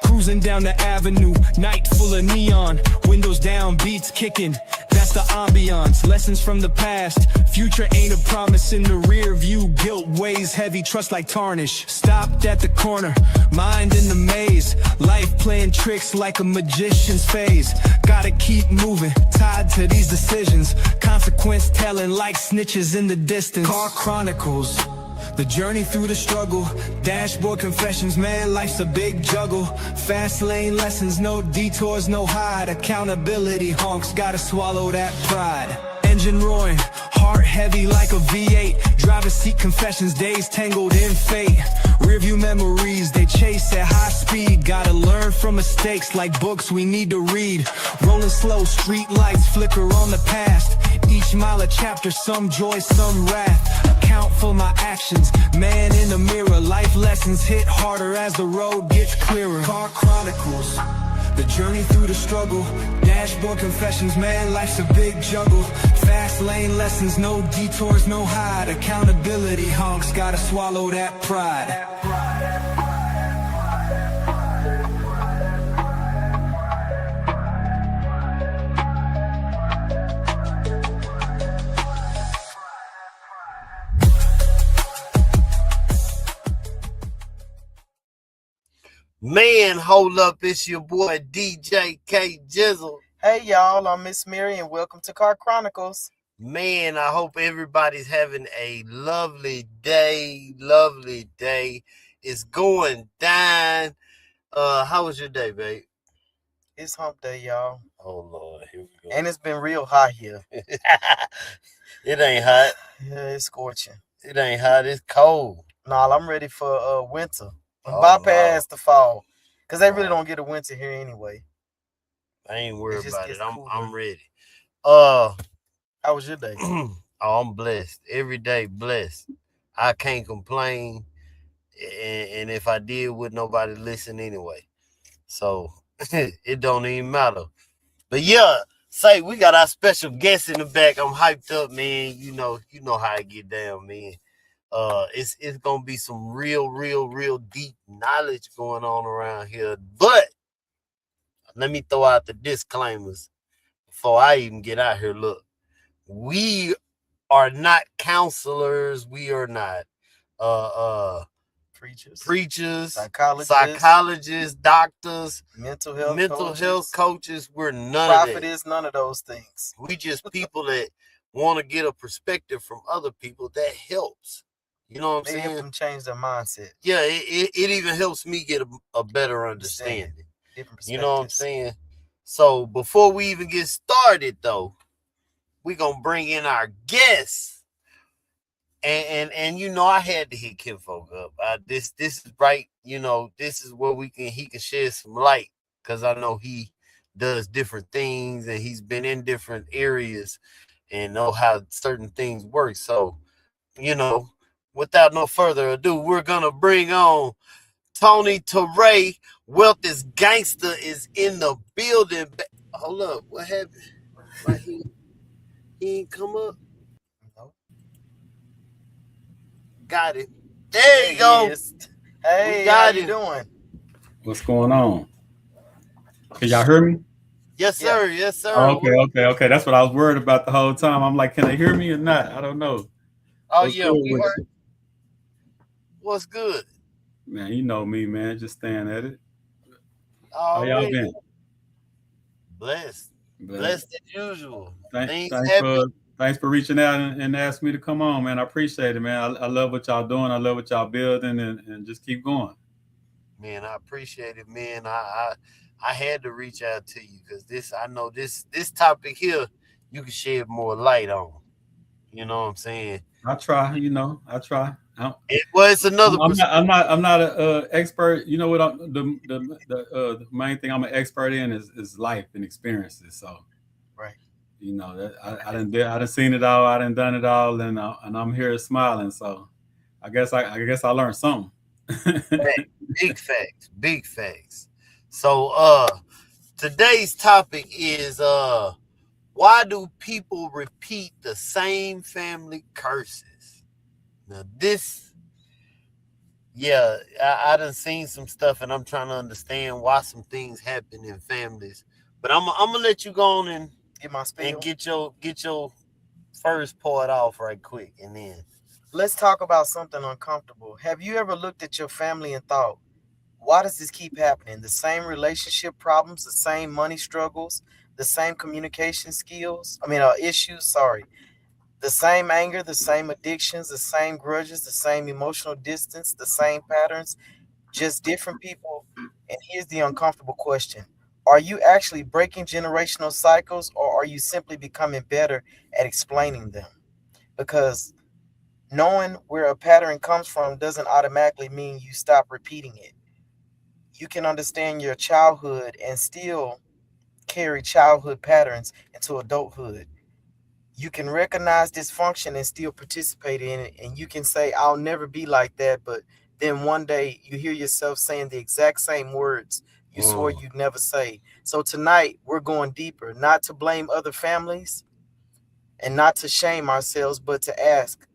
Cruising down the avenue, night full of neon, windows down, beats kicking. That's the ambiance, lessons from the past. Future ain't a promise in the rear view. Guilt weighs heavy, trust like tarnish. Stopped at the corner, mind in the maze. Life playing tricks like a magician's phase. Gotta keep moving, tied to these decisions. Consequence telling like snitches in the distance. Car Chronicles, the journey through the struggle. Dashboard confessions, man, life's a big juggle. Fast lane lessons, no detours, no hide. Accountability honks, gotta swallow that pride. Engine roaring, heart heavy like a V8. Driver's seat confessions, days tangled in fate. Rearview memories, they chase at high speed. Gotta learn from mistakes like books we need to read. Rolling slow, street lights flicker on the past. Each mile a chapter, some joy, some wrath. Account for my actions, man in the mirror. Life lessons hit harder as the road gets clearer. Car Chronicles, the journey through the struggle. Dashboard confessions, man, life's a big juggle. Fast lane lessons, no detours, no hide. Accountability honks, gotta swallow that pride. Man, hold up, it's your boy DJ K Jizzle. Hey y'all, I'm Miss Mary and welcome to Car Chronicles. Man, I hope everybody's having a lovely day. It's going down. How was your day, babe? It's hump day, y'all. Oh Lord, here we go. And it's been real hot here. It ain't hot. Yeah, it's scorching. It ain't hot, it's cold. Nah, I'm ready for winter. Oh, bypass the fall. Because they really don't get a winter here anyway. I ain't worried about it. I'm ready. How was your day? Oh, I'm blessed. Every day blessed. I can't complain. And if I did, would nobody listen anyway. So it don't even matter. But yeah, say we got our special guest in the back. I'm hyped up, man. You know how I get down, man. It's gonna be some real deep knowledge going on around here. But let me throw out the disclaimers before I even get out here. Look, we are not counselors. We are not preachers, psychologists, doctors, mental health coaches. We're none of that. Prophet is none of those things. We just people that want to get a perspective from other people that helps. You know what I'm saying? Help them change their mindset. Yeah, it even helps me get a better understanding. You know what I'm saying? So before we even get started, though, we're going to bring in our guests. And you know, I had to hit Kinfolk up. This is right. You know, this is where he can shed some light, because I know he does different things and he's been in different areas and know how certain things work. So, you know, without no further ado, we're going to bring on Tony Teray. Wealth is Gangster is in the building. Hold up. What happened? Why he ain't come up? No. Got it. There you go. Hey, how you doing? What's going on? Can y'all hear me? Yes, sir. Yeah. Yes, sir. Okay. That's what I was worried about the whole time. I'm like, can they hear me or not? I don't know. Oh, yeah. We heard. What's good? Man, you know me, man. Just staying at it. How y'all been? Blessed as usual. Thanks for reaching out and asking me to come on, man. I appreciate it, man. I love what y'all doing. I love what y'all building, and just keep going. Man, I appreciate it, man. I had to reach out to you because I know this topic here you can shed more light on. You know what I'm saying? I try. It's another. I'm not an expert. You know what? The main thing I'm an expert in is life and experiences. So, right. You know that I done seen it all. I done done it all, and I'm here smiling. So, I guess I learned something. Big facts. So, today's topic is why do people repeat the same family curses? Now, this yeah, I done seen some stuff, and I'm trying to understand why some things happen in families. But I'm gonna let you go on Get my spiel. and get your first part off right quick, and then Let's talk about something uncomfortable. Have you ever looked at your family and thought, why does this keep happening? The same relationship problems, the same money struggles, the same communication issues, sorry. The same anger, the same addictions, the same grudges, the same emotional distance, the same patterns, just different people. And here's the uncomfortable question. Are you actually breaking generational cycles, or are you simply becoming better at explaining them? Because knowing where a pattern comes from doesn't automatically mean you stop repeating it. You can understand your childhood and still carry childhood patterns into adulthood. You can recognize dysfunction and still participate in it. And you can say, I'll never be like that. But then one day you hear yourself saying the exact same words you swore you'd never say. So tonight we're going deeper, not to blame other families and not to shame ourselves, but to ask,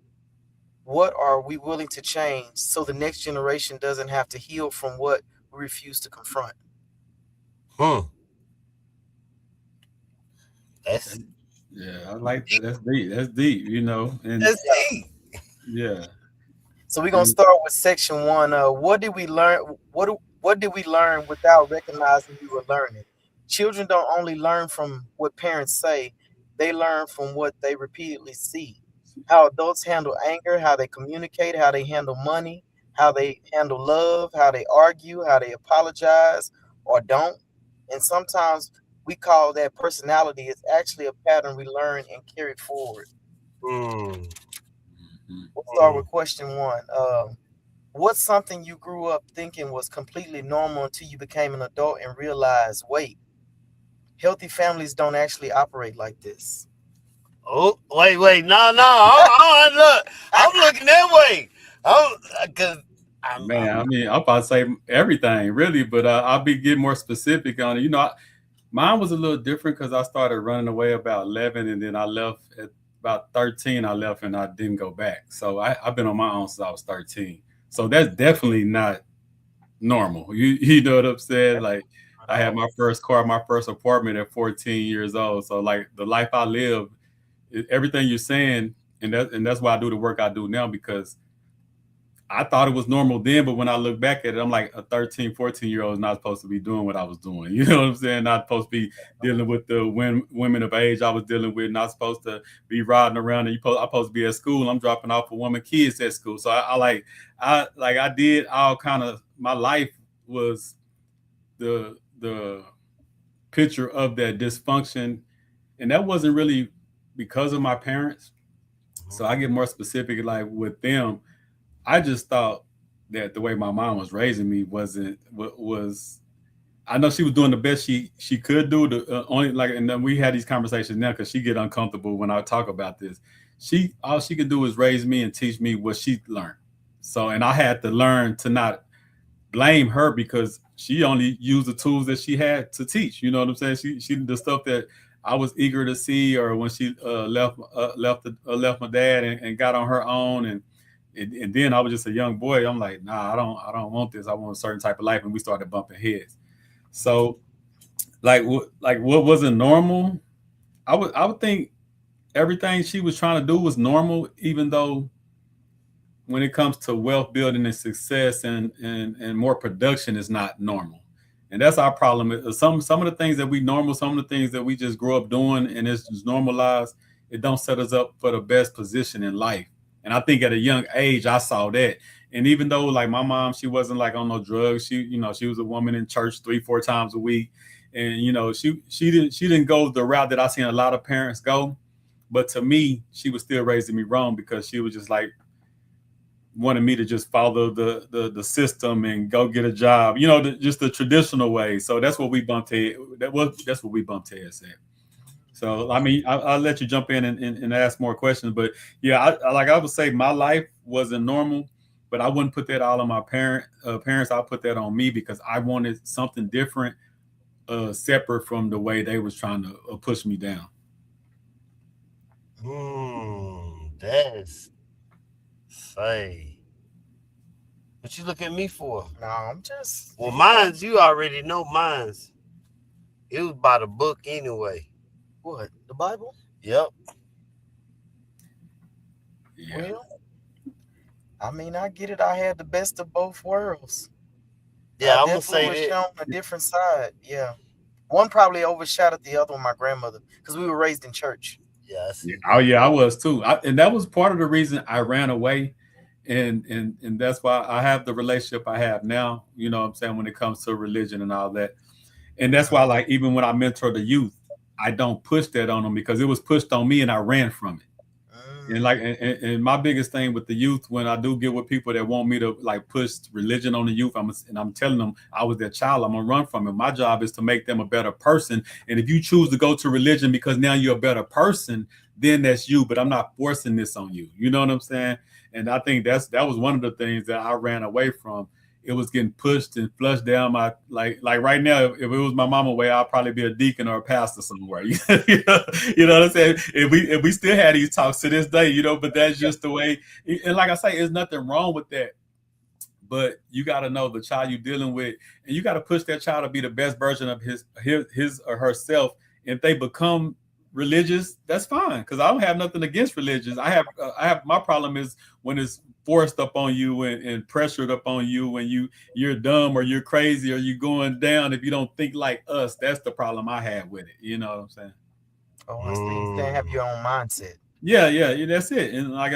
what are we willing to change so the next generation doesn't have to heal from what we refuse to confront? hmm, that's Yeah, I like that. That's deep. That's deep, you know. And that's deep. yeah. So we're gonna start with section one. What did we learn? What did we learn without recognizing we were learning? Children don't only learn from what parents say; they learn from what they repeatedly see. How adults handle anger, how they communicate, how they handle money, how they handle love, how they argue, how they apologize or don't. And sometimes we call that personality. It's actually a pattern we learn and carry forward. Mm, We'll start mm. with question one. What's something you grew up thinking was completely normal until you became an adult and realized, wait, healthy families don't actually operate like this? Oh, wait, no, look, I'm looking that way. I'm because Man, I mean, I'm about to say everything really, but I'll be getting more specific on it. You know, mine was a little different because I started running away about 11, and then I left at about 13. I left and I didn't go back. So I've been on my own since I was 13. So that's definitely not normal. You know what I'm saying? Like I had my first car, my first apartment at 14 years old. So like the life I live, everything you're saying, and that's why I do the work I do now because I thought it was normal then, but when I look back at it, I'm like a 13, 14-year-old is not supposed to be doing what I was doing. You know what I'm saying? Not supposed to be dealing with the women of age I was dealing with, not supposed to be riding around and I'm supposed to be at school. I'm dropping off a woman kids at school. So I did all kind of my life was the picture of that dysfunction. And that wasn't really because of my parents. So I get more specific, like with them, I just thought that the way my mom was raising me wasn't was. I know she was doing the best she could do. The only like, and then we had these conversations now because she get uncomfortable when I talk about this. All she could do is raise me and teach me what she learned. So, and I had to learn to not blame her because she only used the tools that she had to teach. You know what I'm saying? She the stuff that I was eager to see, or when she left my dad and got on her own, and then I was just a young boy. I'm like, nah, I don't want this. I want a certain type of life, and we started bumping heads. So, like what wasn't normal? I would think everything she was trying to do was normal, even though when it comes to wealth building and success and more production is not normal. And that's our problem. Some of the things that we normal, some of the things that we just grow up doing and it's just normalized, it don't set us up for the best position in life. And I think at a young age, I saw that. And even though like my mom, she wasn't like on no drugs. She was a woman in church 3-4 times a week. And she didn't go the route that I seen a lot of parents go. But to me, she was still raising me wrong because she was just like wanted me to just follow the system and go get a job, just the traditional way. So that's what we bumped head. That's what we bumped heads at. So I mean, I'll let you jump in and ask more questions. But yeah, I would say my life wasn't normal, but I wouldn't put that all on my parents. I'll put that on me because I wanted something different, separate from the way they was trying to push me down. that's say What you look at me for? No, I'm just. Well, mine's, you already know mine's. It was by the book anyway. What? The Bible? Yep. Yeah. Well, I mean, I get it. I had the best of both worlds. Yeah, I I'm gonna definitely say was that. shown a different side. Yeah. One probably overshadowed the other with my grandmother because we were raised in church. Yeah, I see. Oh yeah, I was too. And that was part of the reason I ran away. And that's why I have the relationship I have now, you know what I'm saying, when it comes to religion and all that. And that's why, like, even when I mentor the youth, I don't push that on them because it was pushed on me and I ran from it. And like, and my biggest thing with the youth, when I do get with people that want me to like push religion on the youth, I'm telling them I was their child, I'm gonna run from it. My job is to make them a better person. And if you choose to go to religion because now you're a better person, then that's you. But I'm not forcing this on you. You know what I'm saying? And I think that was one of the things that I ran away from. It was getting pushed and flushed down my like right now. If it was my mama way, I'd probably be a deacon or a pastor somewhere. You know what I'm saying? If we still had these talks to this day, you know, but that's just the way. And like I say, there's nothing wrong with that. But you got to know the child you're dealing with, and you got to push that child to be the best version of his or herself. And if they become religious, that's fine, because I don't have nothing against religions. I have my problem is when it's forced up on you and pressured up on you when you're dumb or you're crazy or you're going down if you don't think like us. That's the problem I have with it. You know what I'm saying? Oh, I see. You can't have your own mindset. Yeah, that's it. And like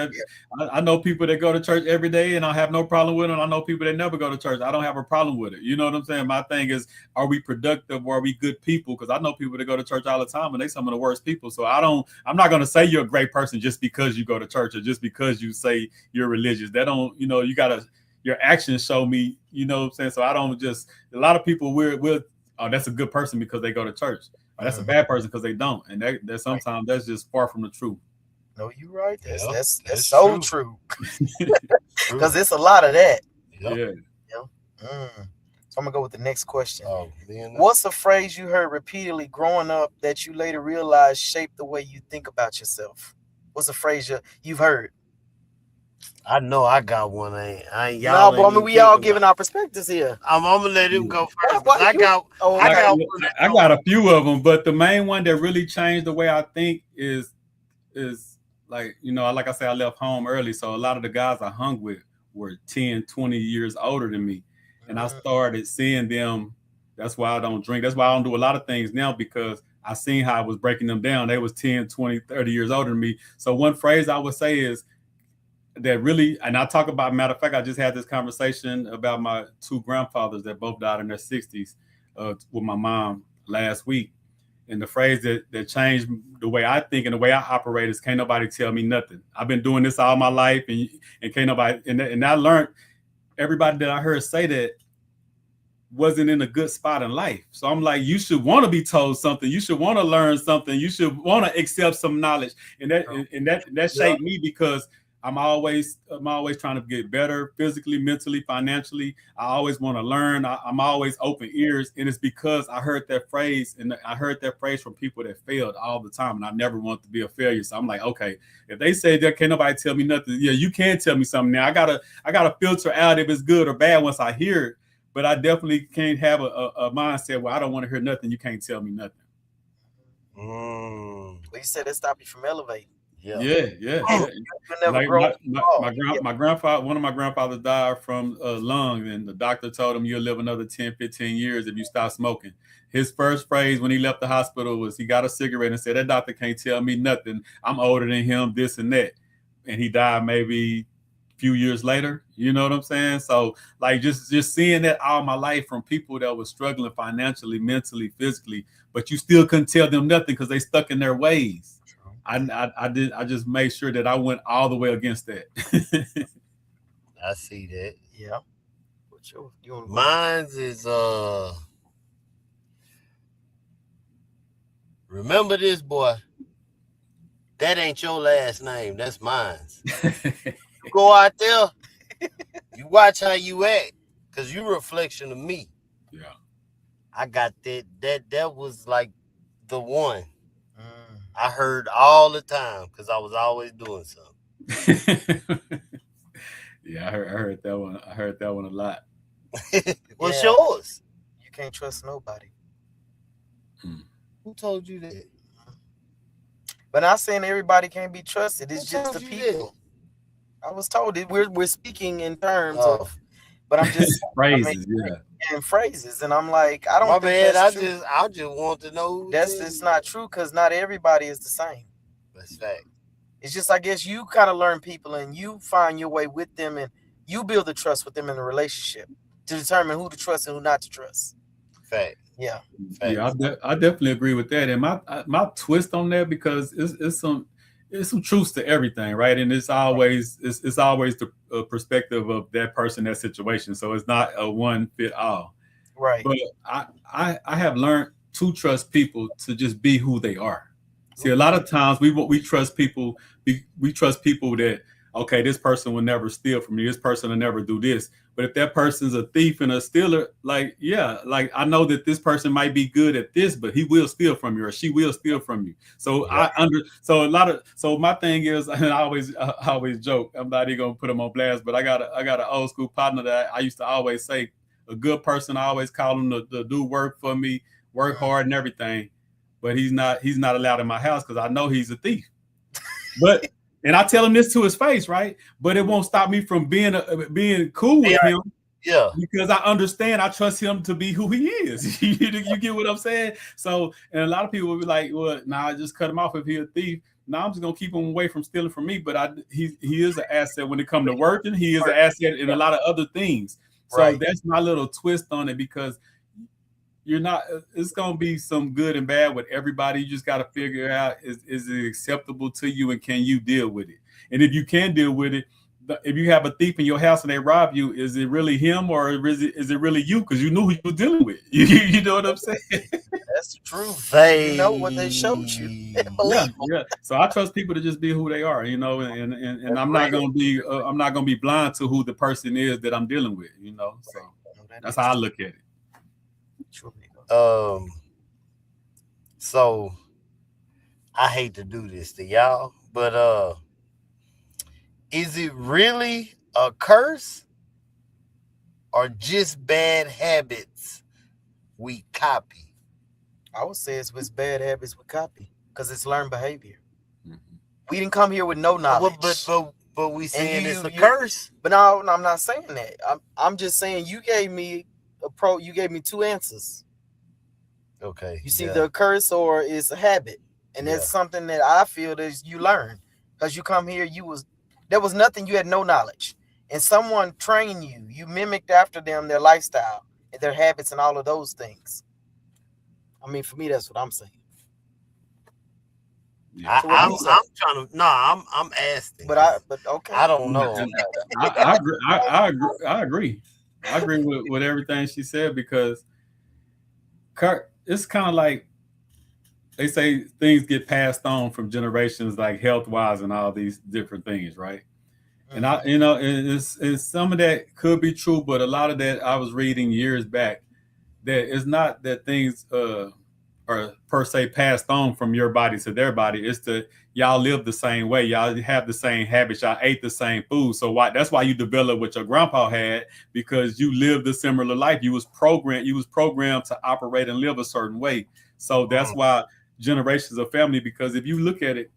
I know people that go to church every day, and I have no problem with them. I know people that never go to church. I don't have a problem with it. You know what I'm saying? My thing is, are we productive? Or are we good people? Because I know people that go to church all the time, and they some of the worst people. So I'm not going to say you're a great person just because you go to church or just because you say you're religious. That don't, you know, your actions show me. You know what I'm saying? So I don't just. A lot of people will. Oh, that's a good person because they go to church. Or that's a bad person because they don't. And that sometimes that's just far from the truth. No, you're right. That's that's so true. Because it's a lot of that. Yep. So I'm gonna go with the next question. Oh, what's a phrase you heard repeatedly growing up that you later realized shaped the way you think about yourself? What's a phrase you've heard? I know I got one. I ain't y'all. No, but I mean, we all giving our perspectives here. I'm gonna let him go first. I got a few of them, but the main one that really changed the way I think is like, you know, like I said, I left home early. So a lot of the guys I hung with were 10, 20 years older than me. And I started seeing them. That's why I don't drink. That's why I don't do a lot of things now, because I seen how I was breaking them down. They was 10, 20, 30 years older than me. So one phrase I would say is that really, and I talk about, matter of fact, I just had this conversation about my two grandfathers that both died in their 60s with my mom last week. And the phrase that changed the way I think and the way I operate is, can't nobody tell me nothing. I've been doing this all my life, and can't nobody, and I learned, everybody that I heard say that wasn't in a good spot in life. So I'm like, you should want to be told something. You should want to learn something. You should want to accept some knowledge. And that shaped me, because I'm always trying to get better physically, mentally, financially. I always want to learn. I'm always open ears. And it's because I heard that phrase, and I heard that phrase from people that failed all the time. And I never want to be a failure. So I'm like, okay, if they say that can't nobody tell me nothing, yeah, you can tell me something now. I gotta filter out if it's good or bad once I hear it. But I definitely can't have a mindset where I don't want to hear nothing. You can't tell me nothing. Well, you said it stopped you from elevating. Yeah. Like my grandfather, one of my grandfathers died from lung, and the doctor told him, you'll live another 10, 15 years if you stop smoking. His first phrase when he left the hospital was, he got a cigarette and said, that doctor can't tell me nothing. I'm older than him, this and that. And he died maybe a few years later. You know what I'm saying? So like just seeing that all my life from people that were struggling financially, mentally, physically, but you still couldn't tell them nothing because they stuck in their ways. I just made sure that I went all the way against that. I see that. Yeah. Mine's is remember this, boy. That ain't your last name. That's mine's. You go out there, you watch how you act, because you're a reflection of me. Yeah. I got that. That was like the one. I heard all the time because I was always doing something. Yeah, I heard that one. I heard that one a lot. What's Yeah. yours? You can't trust nobody. Who told you that? But not saying everybody can't be trusted. It's Who just told the you people. I was told it. We're speaking in terms Oh. of, but I'm just Phrases, yeah. in phrases, and I'm like, I don't My think bad. that's true. I just want to know. That's it's not true because not everybody is the same. That's fact. It's just I guess you kind of learn people and you find your way with them and you build the trust with them in the relationship to determine who to trust and who not to trust. Fact. Yeah. Fact. Yeah, I definitely agree with that. And my twist on that, because it's some truths to everything, right? And it's always the perspective of that person, that situation. So it's not a one fit all. Right. But I have learned to trust people to just be who they are. See, a lot of times we trust people. We trust people that, okay, this person will never steal from you. This person will never do this. But if that person's a thief and a stealer, like, yeah, like I know that this person might be good at this, but he will steal from you or she will steal from you. So so my thing is, and I always joke, I'm not even gonna put them on blast, but I got an old school partner that I used to always say, a good person, I always call him to do work for me, work hard and everything. But he's not allowed in my house because I know he's a thief. But and I tell him this to his face, right? But it won't stop me from being cool with him. Yeah. Because I understand, I trust him to be who he is. You get what I'm saying? So, and a lot of people will be like, well, I just cut him off if he's a thief. Now I'm just gonna keep him away from stealing from me. But he is an asset when it comes to working. He is an asset in a lot of other things. So that's my little twist on it, because it's going to be some good and bad with everybody. You just got to figure out, is it acceptable to you and can you deal with it? And if you can deal with it, if you have a thief in your house and they rob you, is it really him or is it really you? Because you knew who you were dealing with. You know what I'm saying? That's the truth. You know what they showed you. Yeah. So I trust people to just be who they are, and I'm not going to be blind to who the person is that I'm dealing with, So that's how I look at it. So I hate to do this to y'all, but is it really a curse or just bad habits we copy? I would say it's bad habits we copy because it's learned behavior. Mm-hmm. We didn't come here with no knowledge. But we saying it's a curse. But no, I'm not saying that. I'm just saying you gave me two answers. Okay. You see, the curse or it's a habit. And that's something that I feel that you learn. Because you come here, there was nothing, you had no knowledge. And someone trained you. You mimicked after them, their lifestyle and their habits and all of those things. I mean, for me, that's what I'm saying. Yeah. So I'm trying to. I'm asking. But okay. I don't know. I agree. I agree with everything she said, because it's kind of like they say things get passed on from generations, like health wise and all these different things, right? Mm-hmm. And it's some of that could be true, but a lot of that I was reading years back that it's not that things are per se passed on from your body to their body. It's that y'all live the same way, y'all have the same habits, y'all ate the same food. So that's why you develop what your grandpa had, because you lived a similar life. You was programmed to operate and live a certain way. So that's why generations of family, because if you look at it,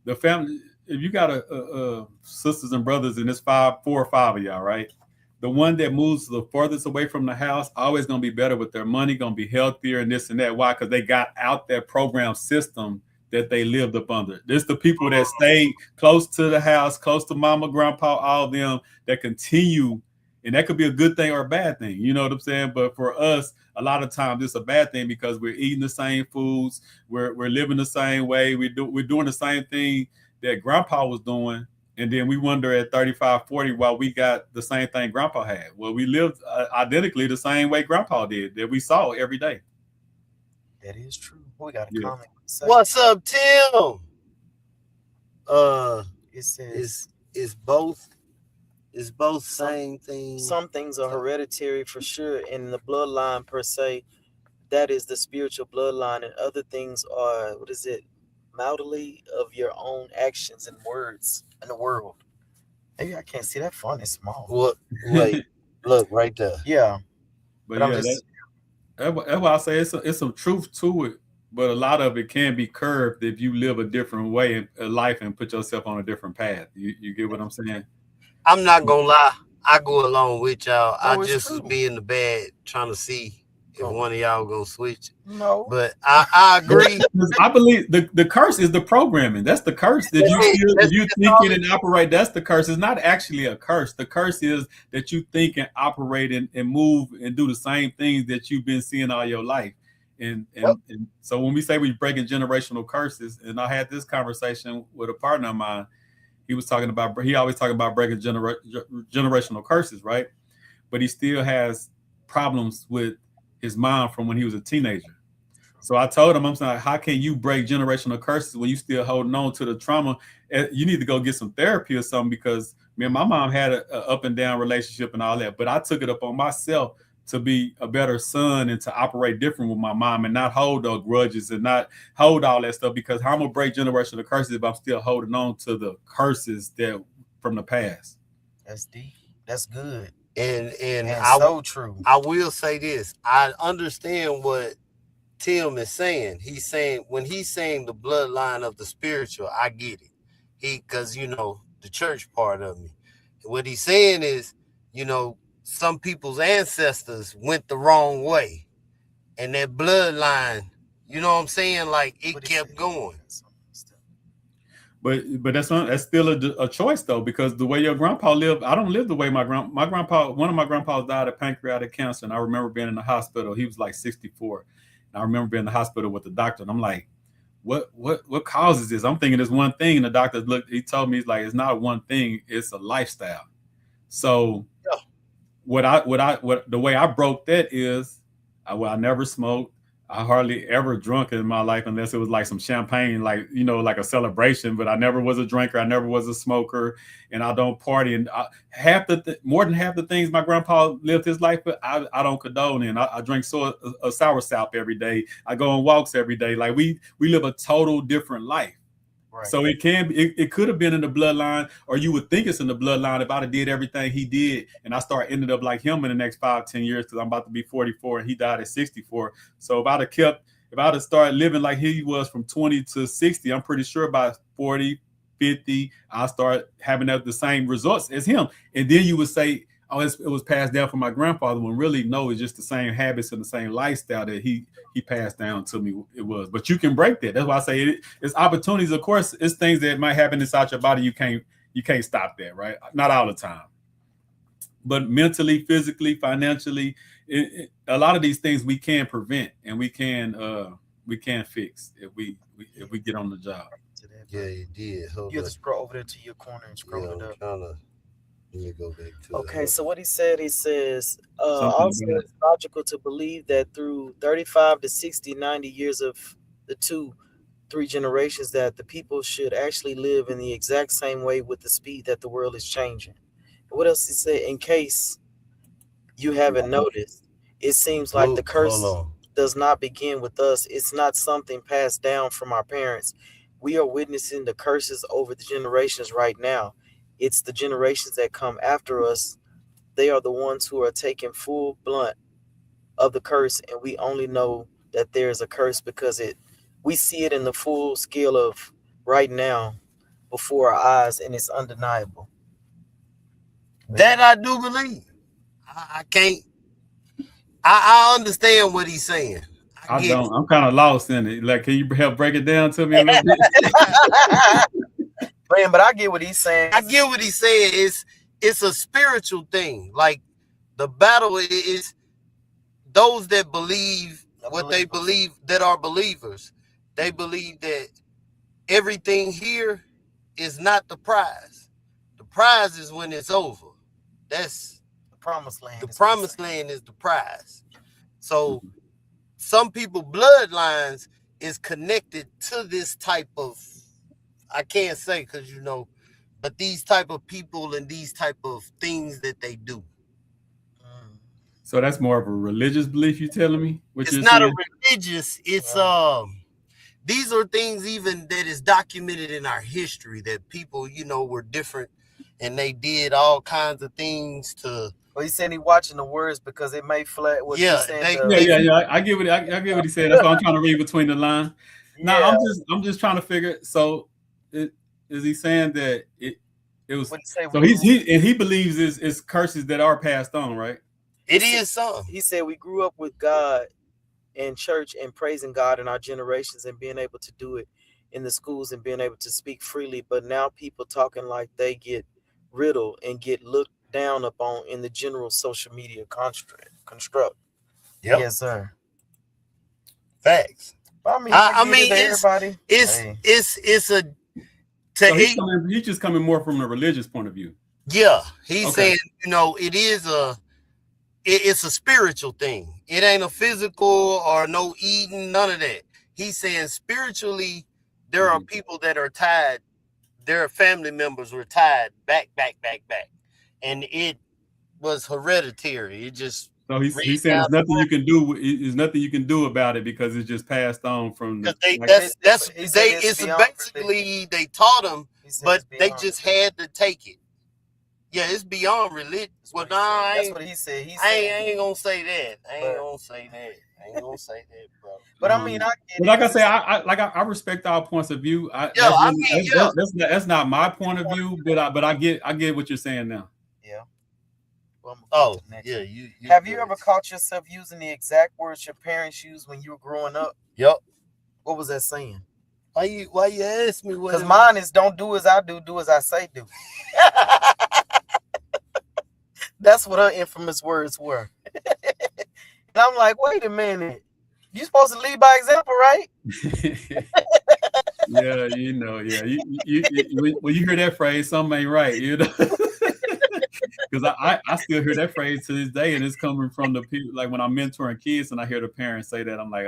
the family, if you got a sisters and brothers and it's 4 or 5 of y'all, right? The one that moves the farthest away from the house always going to be better with their money, going to be healthier and this and that. Why? Because they got out that program system that they lived up under. This the people that stayed close to the house, close to mama, grandpa, all of them that continue. And that could be a good thing or a bad thing. You know what I'm saying? But for us, a lot of times it's a bad thing because we're eating the same foods. We're living the same way. We're doing the same thing that grandpa was doing. And then we wonder at 35, 40 why we got the same thing grandpa had. Well, we lived identically the same way grandpa did, that we saw every day. That is true. We got a comment. What's up, Tim? It says it's both same things. Some things are hereditary for sure in the bloodline per se. That is the spiritual bloodline, and other things are mildly of your own actions and words in the world. Maybe I can't see that font is small. What? Wait, look right there. Yeah, But I'm yeah, just that's why I say it's some truth to it. But a lot of it can be curbed if you live a different way in life and put yourself on a different path. You get what I'm saying? I'm not gonna lie. I go along with y'all. I No, it's just was true. being the bad, trying to see if Oh. one of y'all gonna switch. no. But I agree. I believe the curse is the programming. That's the curse that you feel that you think and operate. That's the curse. It's not actually a curse. The curse is that you think and operate and move and do the same things that you've been seeing all your life. And so when we say we're breaking generational curses, and I had this conversation with a partner of mine, he always talking about breaking generational curses, right? But he still has problems with his mom from when he was a teenager. So I told him, I'm saying, how can you break generational curses when you still holding on to the trauma? You need to go get some therapy or something, because me and my mom had a up and down relationship and all that. But I took it upon myself to be a better son and to operate different with my mom and not hold those grudges and not hold all that stuff, because how I'm gonna break generational curses if I'm still holding on to the curses that from the past. That's deep. That's good. And And I so true. I will say this. I understand what Tim is saying. He's saying, when he's saying the bloodline of the spiritual, I get it. Because the church part of me. What he's saying is, some people's ancestors went the wrong way, and that bloodline, you know what I'm saying? Like, it What is kept it? going. But that's still a choice though, because the way your grandpa lived, I don't live the way my grandpa. One of my grandpas died of pancreatic cancer, and I remember being in the hospital. He was like 64, and I remember being in the hospital with the doctor, and I'm like, what causes this? I'm thinking it's one thing, and the doctor looked. He told me, he's like, it's not one thing, it's a lifestyle. So the way I broke that is, I never smoked. I hardly ever drunk in my life unless it was like some champagne, like like a celebration. But I never was a drinker. I never was a smoker, and I don't party. And more than half the things my grandpa lived his life, but I don't condone. And I drink a sour sap every day. I go on walks every day. Like we live a total different life. Right. So it could have been in the bloodline, or you would think it's in the bloodline if I'd have did everything he did, and I ended up like him in the next 5-10 years, because I'm about to be 44 and he died at 64. So if I'd have started living like he was from 20 to 60, I'm pretty sure by 40, 50, I'll start having the same results as him. And then you would say, oh, it was passed down from my grandfather, when really, no, it's just the same habits and the same lifestyle that he passed down to me. It was. But you can break that. That's why I say it's opportunities. Of course, it's things that might happen inside your body. You can't stop that, right? Not all the time. But mentally, physically, financially, a lot of these things we can prevent, and we can fix if we get on the job. Yeah, you did. You have to scroll over there to your corner and scroll it up. Let me go back to Okay, so what he says, also it's logical to believe that through 35 to 60, 90 years of the 2-3 generations, that the people should actually live in the exact same way with the speed that the world is changing. What else he said? In case you haven't noticed, it seems like the curse does not begin with us. It's not something passed down from our parents. We are witnessing the curses over the generations right now. It's the generations that come after us. They are the ones who are taking full blunt of the curse, and we only know that there is a curse because we see it in the full scale of right now before our eyes, and it's undeniable. That I do believe. I can't. I understand what he's saying. I don't. I'm kind of lost in it. Like, can you help break it down to me a little bit? But I get what he's saying. I get what he's saying. It's a spiritual thing. Like, the battle is those that believe what they believe, that are believers. They believe that everything here is not the prize. The prize is when it's over. That's the promised land. The promised land is the prize. So some people bloodlines is connected to this type of, I can't say because but these type of people and these type of things that they do. So that's more of a religious belief, you telling me? It's not a religious, it's these are things even that is documented in our history, that people, were different and they did all kinds of things to. Well, he said he watching the words because it may flat. What Yeah, you saying? I get what he said. That's why I'm trying to read between the lines. Now I'm just trying to figure. So, is he saying that it was? So he believes it's curses that are passed on, right? It is some. He said we grew up with God in church and praising God in our generations and being able to do it in the schools and being able to speak freely. But now people talking like they get riddled and get looked down upon in the general social media construct. Yep. Yes, sir. Facts. I mean, everybody. It's a. So he's just coming more from a religious point of view. Yeah, he's saying, it is it's a spiritual thing. It ain't a physical or no eating, none of that. He's saying spiritually, there are people that are tied. Their family members were tied back. And it was hereditary. It just. So he's saying there's nothing you can do. There's nothing you can do about it because it's just passed on from. It's basically they taught them, but they just had to take it. Yeah, it's beyond religion. Well, that's what he said. I ain't gonna say that. I ain't gonna say that, bro. But I mean, like I say, I respect all points of view. That's not my point of view, but I get what you're saying now. Yeah. Well, you have you ever caught yourself using the exact words your parents used when you were growing up? Yep. What was that saying? Why you ask me? Because mine is don't do as I do as I say do. That's what her infamous words were. And I'm like, wait a minute. You supposed to lead by example, right? Yeah. When you hear that phrase, something ain't right, Because I still hear that phrase to this day, and it's coming from the people. Like when I'm mentoring kids, and I hear the parents say that, I'm like,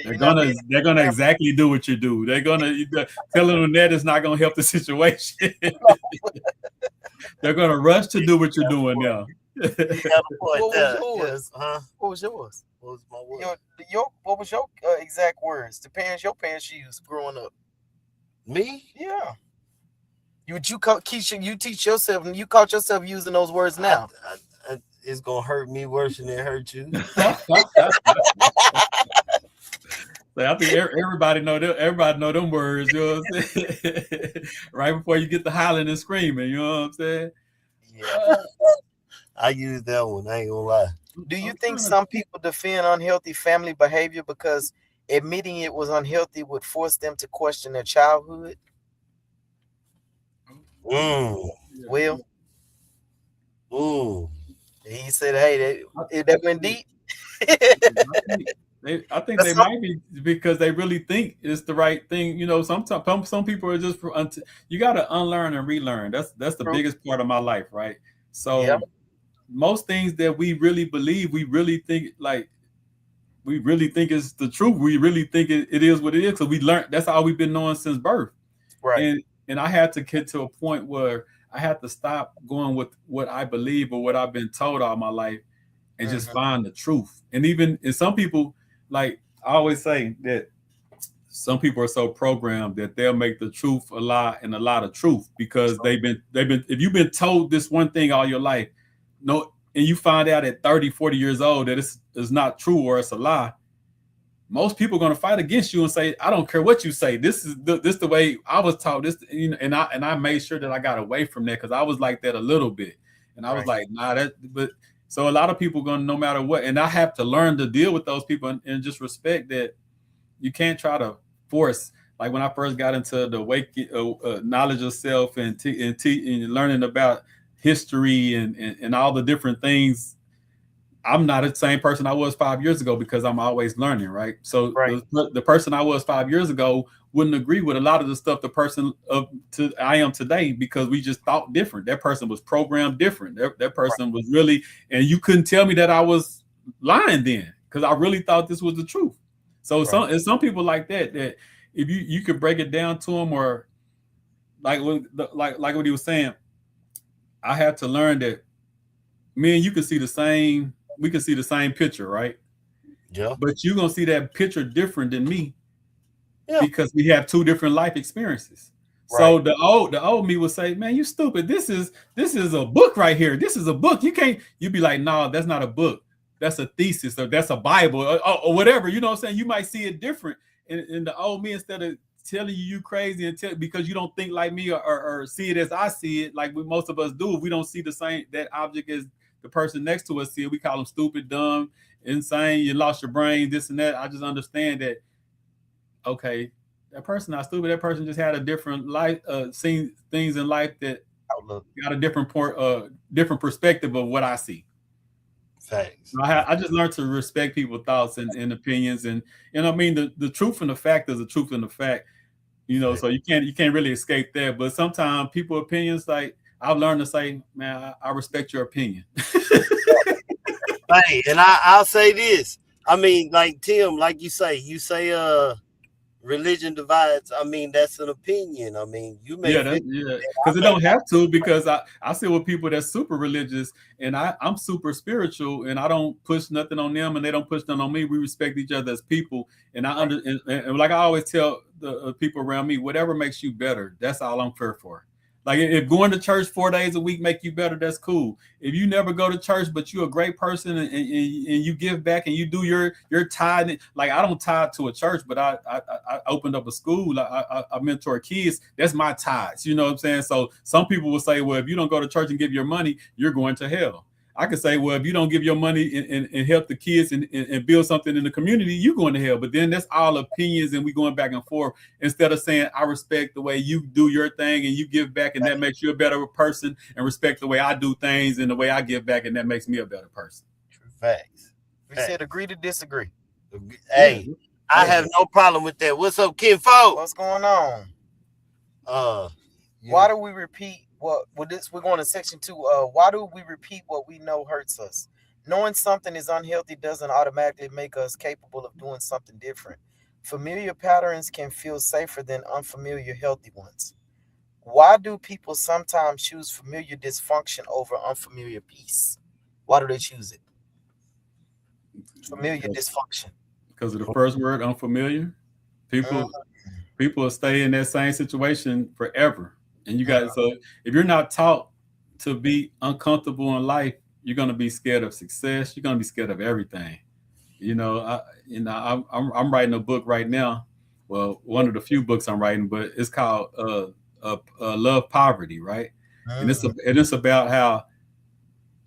they're gonna exactly do what you do. They're gonna telling them that is not gonna help the situation. They're gonna rush to do what you're doing now. What was yours? What was my word? What was your exact words? Your parents used growing up. Me? Yeah. You teach yourself, and you caught yourself using those words now. It's gonna hurt me worse than it hurt you. I think everybody know them words, you know what I'm saying? Right before you get the hollering and screaming, you know what I'm saying? Yeah. I use that one, I ain't gonna lie. Do you think some people defend unhealthy family behavior because admitting it was unhealthy would force them to question their childhood? Will? He said, hey, that went deep. I think they might be because they really think it's the right thing. Sometimes some people are just you got to unlearn and relearn. That's the biggest part of my life, right? So most things that we really believe, we really think it's the truth. We really think it is what it is. So we learned. That's all we've been knowing since birth, right? And I had to get to a point where I had to stop going with what I believe or what I've been told all my life, and just find the truth. And some people. Like I always say that some people are so programmed that they'll make the truth a lie and a lot of truth because they've been if you've been told this one thing all your life, and you find out at 30, 40 years old that it's not true or it's a lie, most people are going to fight against you and say, I don't care what you say. This is the way I was taught. And I made sure that I got away from that because I was like that a little bit. And I was like, so a lot of people going to, no matter what, and I have to learn to deal with those people and just respect that you can't try to force. Like when I first got into the knowledge of self and learning about history and all the different things, I'm not the same person I was 5 years ago because I'm always learning, right? So the person I was 5 years ago wouldn't agree with a lot of the stuff the person I am today because we just thought different. That person was programmed different. That person was really, and you couldn't tell me that I was lying then because I really thought this was the truth. So some people like that if you could break it down to them or like what he was saying, I had to learn that me and you can see the same. We can see the same picture, right? Yeah. But you're gonna see that picture different than me. Yeah. Because we have two different life experiences. So the old me would say, man, you stupid. This is a book right here. This is a book. You'd be like, no, that's not a book. That's a thesis, or that's a Bible, or whatever. You know what I'm saying? You might see it different. And the old me, instead of telling you crazy because you don't think like me or see it as I see it, like most of us do, if we don't see that object as the person next to us see it, we call them stupid, dumb, insane, you lost your brain, this and that. I just understand that, okay, that person not stupid. That person just had a different life, seen things in life that got a different perspective of what I see. Facts. I just learned to respect people's thoughts and opinions, and I mean the truth and the fact is the truth and the fact. So you can't really escape that. But sometimes people's opinions, like I've learned to say, man, I respect your opinion. Hey, and I'll say this. I mean, like Tim, like you say religion divides. I mean, that's an opinion. I mean, you may because it don't have to, because I see with people that's super religious and I'm super spiritual, and I don't push nothing on them and they don't push nothing on me. We respect each other as people, and and like I always tell the people around me, whatever makes you better, that's all I'm fair for. Like if going to church 4 days a week make you better, that's cool. If you never go to church, but you're a great person and you give back and you do your tithe, like I don't tithe to a church, but I opened up a school. I mentor kids. That's my tithes. You know what I'm saying? So some people will say, well, if you don't go to church and give your money, you're going to hell. I could say, well, if you don't give your money and help the kids and build something in the community, you're going to hell. But then that's all opinions, and we going back and forth instead of saying, I respect the way you do your thing and you give back, and that makes you a better person, and respect the way I do things and the way I give back, and that makes me a better person. True facts. We said agree to disagree. Hey, I have no problem with that. What's up, Ken Folk? What's going on? Why do we repeat we're going to section 2. Why do we repeat what we know hurts us? Knowing something is unhealthy doesn't automatically make us capable of doing something different. Familiar patterns can feel safer than unfamiliar healthy ones. Why do people sometimes choose familiar dysfunction over unfamiliar peace? Why do they choose it? Familiar dysfunction. Because of the first word, unfamiliar. People will stay in that same situation forever. And you got so if you're not taught to be uncomfortable in life, you're gonna be scared of success. You're gonna be scared of everything. I'm writing a book right now. Well, one of the few books I'm writing, but it's called Love Poverty, right? And it's about how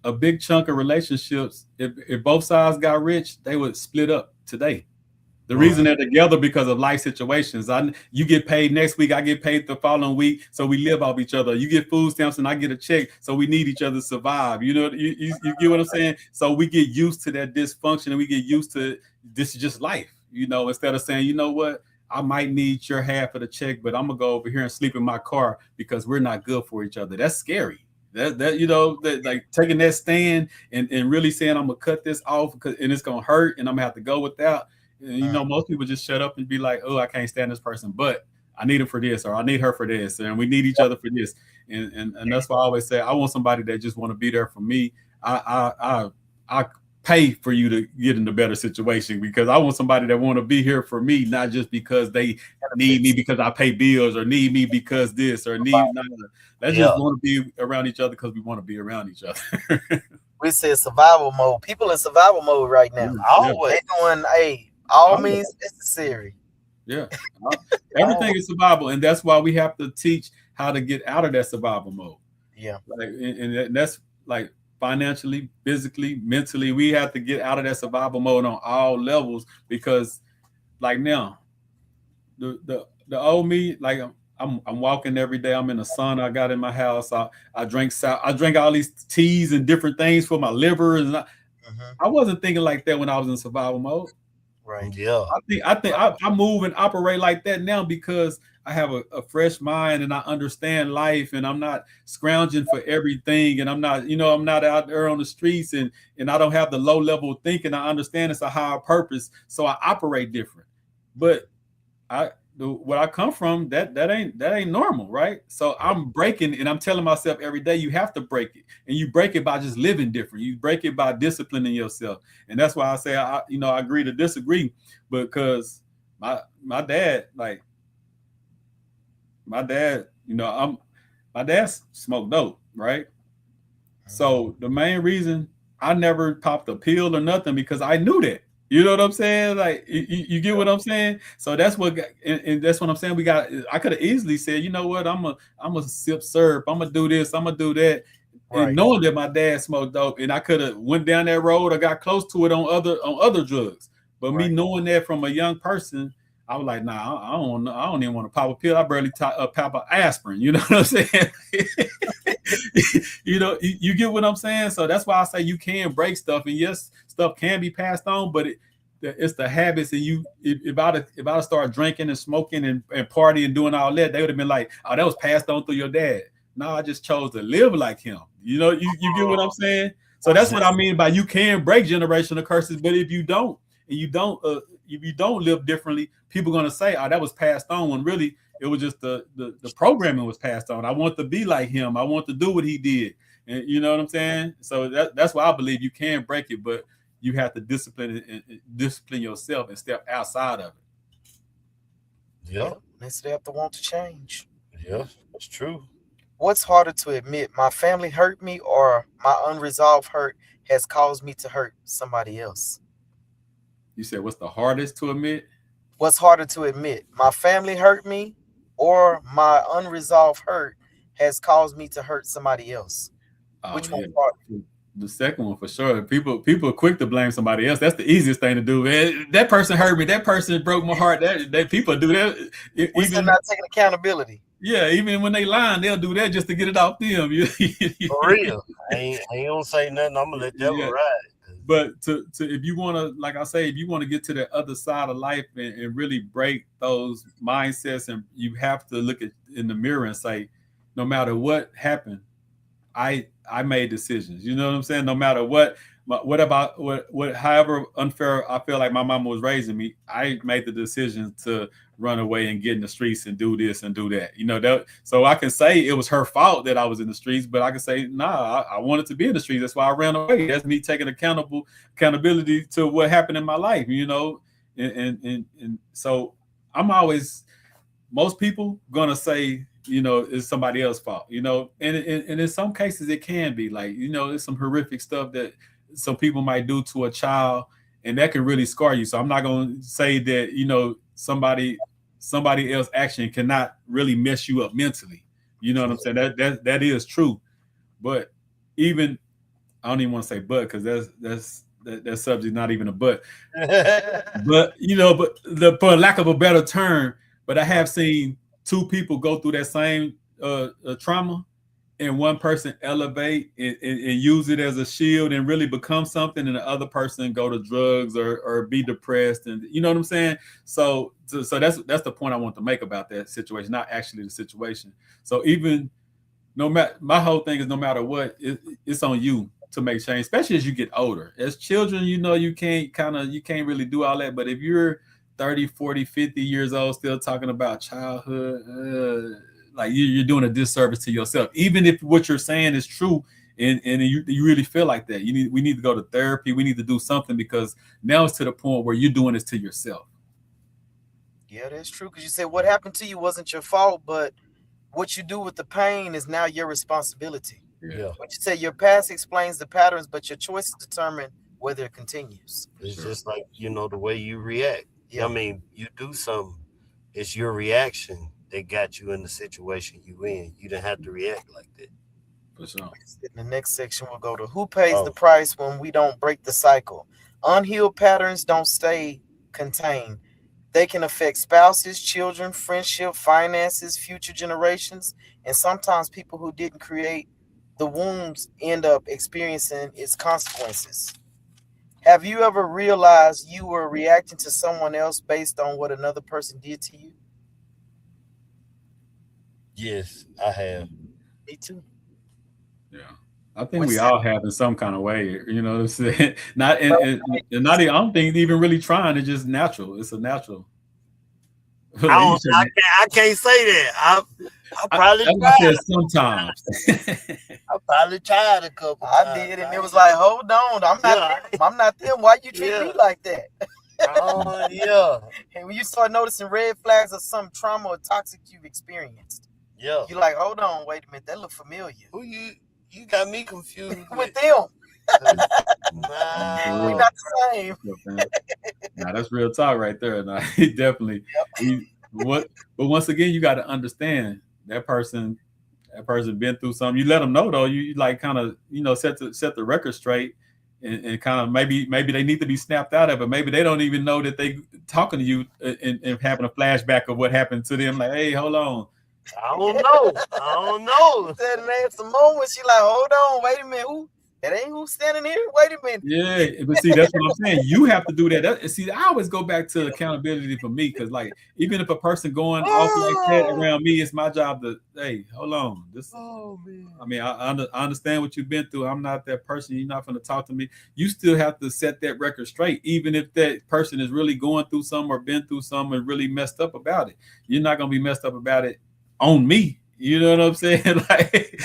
a big chunk of relationships, if both sides got rich, they would split up today. The reason they're together because of life situations. You get paid next week, I get paid the following week, so we live off each other. You get food stamps and I get a check, so we need each other to survive. You get what I'm saying? So we get used to that dysfunction, and we get used to this is just life. Instead of saying, you know what, I might need your half of the check, but I'm gonna go over here and sleep in my car because we're not good for each other. That's scary. That like taking that stand and really saying I'm gonna cut this off and it's gonna hurt and I'm gonna have to go without. And, most people just shut up and be like, oh, I can't stand this person, but I need him for this, or I need her for this, and we need each other for this. And that's why I always say I want somebody that just want to be there for me. I pay for you to get in a better situation, because I want somebody that want to be here for me, not just because they need me because I pay bills, or need me because this, or need let's just want to be around each other because we want to be around each other. We said survival mode. People in survival mode right now. They doing all means necessary. Yeah. Everything is survival, and that's why we have to teach how to get out of that survival mode. Yeah. And that's like financially, physically, mentally, we have to get out of that survival mode on all levels, because like now, the old me, like I'm walking every day. I'm in the sun. I got in my house. I drink all these teas and different things for my liver, and I wasn't thinking like that when I was in survival mode. Right. Yeah. I think I move and operate like that now because I have a fresh mind and I understand life, and I'm not scrounging for everything, and I'm not out there on the streets, and I don't have the low level thinking. I understand it's a higher purpose, so I operate different. But where I come from, that ain't normal, right? So I'm breaking, and I'm telling myself every day, you have to break it, and you break it by just living different. You break it by disciplining yourself, and that's why I say I agree to disagree, because my dad You know, my dad smoked dope, right? So the main reason I never popped a pill or nothing because I knew that. You know what I'm saying? Like you get what I'm saying? So that's what, and that's what I'm saying. I could have easily said, you know what, I'm a sip syrup, I'm gonna do this, I'm gonna do that. Right. And knowing that my dad smoked dope, and I could have went down that road or got close to it on other drugs. But me knowing that from a young person, I was like, nah, I don't even want to pop a pill. I barely pop an aspirin. You know what I'm saying? You know, you get what I'm saying? So that's why I say you can break stuff, and yes, stuff can be passed on, but it's the habits. And if I start drinking and smoking and partying and doing all that, they would have been like, oh, that was passed on through your dad. No, I just chose to live like him. You know, you get what I'm saying? So that's what I mean by you can break generational curses, but if you don't, and you don't live differently, people are gonna say, oh, that was passed on, when really it was just the programming was passed on. I want to be like him. I want to do what he did. And you know what I'm saying? So that's why I believe you can break it, but you have to discipline yourself and step outside of it. Yeah. Next, they have to want to change. Yeah, that's true. What's harder to admit? My family hurt me, or my unresolved hurt has caused me to hurt somebody else? You said what's the hardest to admit? What's harder to admit? My family hurt me, or my unresolved hurt has caused me to hurt somebody else? Which one's harder? The second one for sure. People are quick to blame somebody else. That's the easiest thing to do. Man, that person hurt me. That person broke my heart. That people do that. Even not taking accountability. Yeah, even when they lying, they'll do that just to get it off them. For real. I ain't gonna say nothing. I'm gonna let that one ride. But to if you want to, like I say, if you want to get to the other side of life and really break those mindsets, and you have to look in the mirror and say, no matter what happened, I made decisions. You know what I'm saying? No matter what however unfair I feel like my mama was raising me, I made the decision to run away and get in the streets and do this and do that. You know, that, so I can say it was her fault that I was in the streets, but I can say, nah, I wanted to be in the streets. That's why I ran away. That's me taking accountability to what happened in my life, you know? And so I'm always, most people gonna say, you know, it's somebody else's fault, you know, and in some cases it can be, like, you know, there's some horrific stuff that some people might do to a child, and that can really scar you. So I'm not going to say that, you know, somebody else's action cannot really mess you up mentally. You know what I'm saying? That is true. But even, I don't even want to say but, because that subject not even a but. But, you know, for lack of a better term, but I have seen two people go through that same trauma, and one person elevate and use it as a shield and really become something, and the other person go to drugs or be depressed, and you know what I'm saying? So that's the point I want to make about that situation, not actually the situation. So even my whole thing is, no matter what, it's on you to make change, especially as you get older. As children, you know, you can't really do all that, but if you're 30, 40, 50 years old, still talking about childhood, like you're doing a disservice to yourself, even if what you're saying is true, and you really feel like that. We need to go to therapy. We need to do something, because now it's to the point where you're doing this to yourself. Yeah, that's true. Because you said what happened to you wasn't your fault, but what you do with the pain is now your responsibility. Yeah. What you say, your past explains the patterns, but your choices determine whether it continues. It's just like, you know, the way you react. Yeah. I mean, you do something, it's your reaction that got you in the situation you in. You didn't have to react like that. For sure. In the next section, we'll go to who pays the price when we don't break the cycle. Unhealed patterns don't stay contained. They can affect spouses, children, friendship, finances, future generations, and sometimes people who didn't create the wounds end up experiencing its consequences. Have you ever realized you were reacting to someone else based on what another person did to you? Yes, I have. Me too. Yeah, I think we all have in some kind of way. You know what I'm saying? Not I don't think even really trying. It's just natural. It's a natural. I can't say that. I probably tried. Sometimes. I probably tried a couple. I did, and it was like, hold on, I'm not them. Why you treat me like that? Oh yeah. And when you start noticing red flags of some trauma or toxic you've experienced. Yeah. You like, hold on, wait a minute, that look familiar. Who you got me confused With with? them, Nah. we not the same. Now that's real talk right there. Now he definitely but once again, you got to understand that person been through something. You let them know though. You like kind of set the record straight, and kind of maybe they need to be snapped out of it. Maybe they don't even know that they talking to you and having a flashback of what happened to them. Like, hey, hold on. I don't know. Said in some moments, she like, hold on, wait a minute, who? That ain't who's standing here. Wait a minute. Yeah, but see, that's what I'm saying. You have to do that. See, I always go back to accountability for me, because like even if a person going off like that around me, it's my job to, hey, hold on. Man. I mean, I understand what you've been through. I'm not that person. You're not going to talk to me. You still have to set that record straight, even if that person is really going through something or been through something and really messed up about it. You're not going to be messed up about it on me. You know what I'm saying? Like,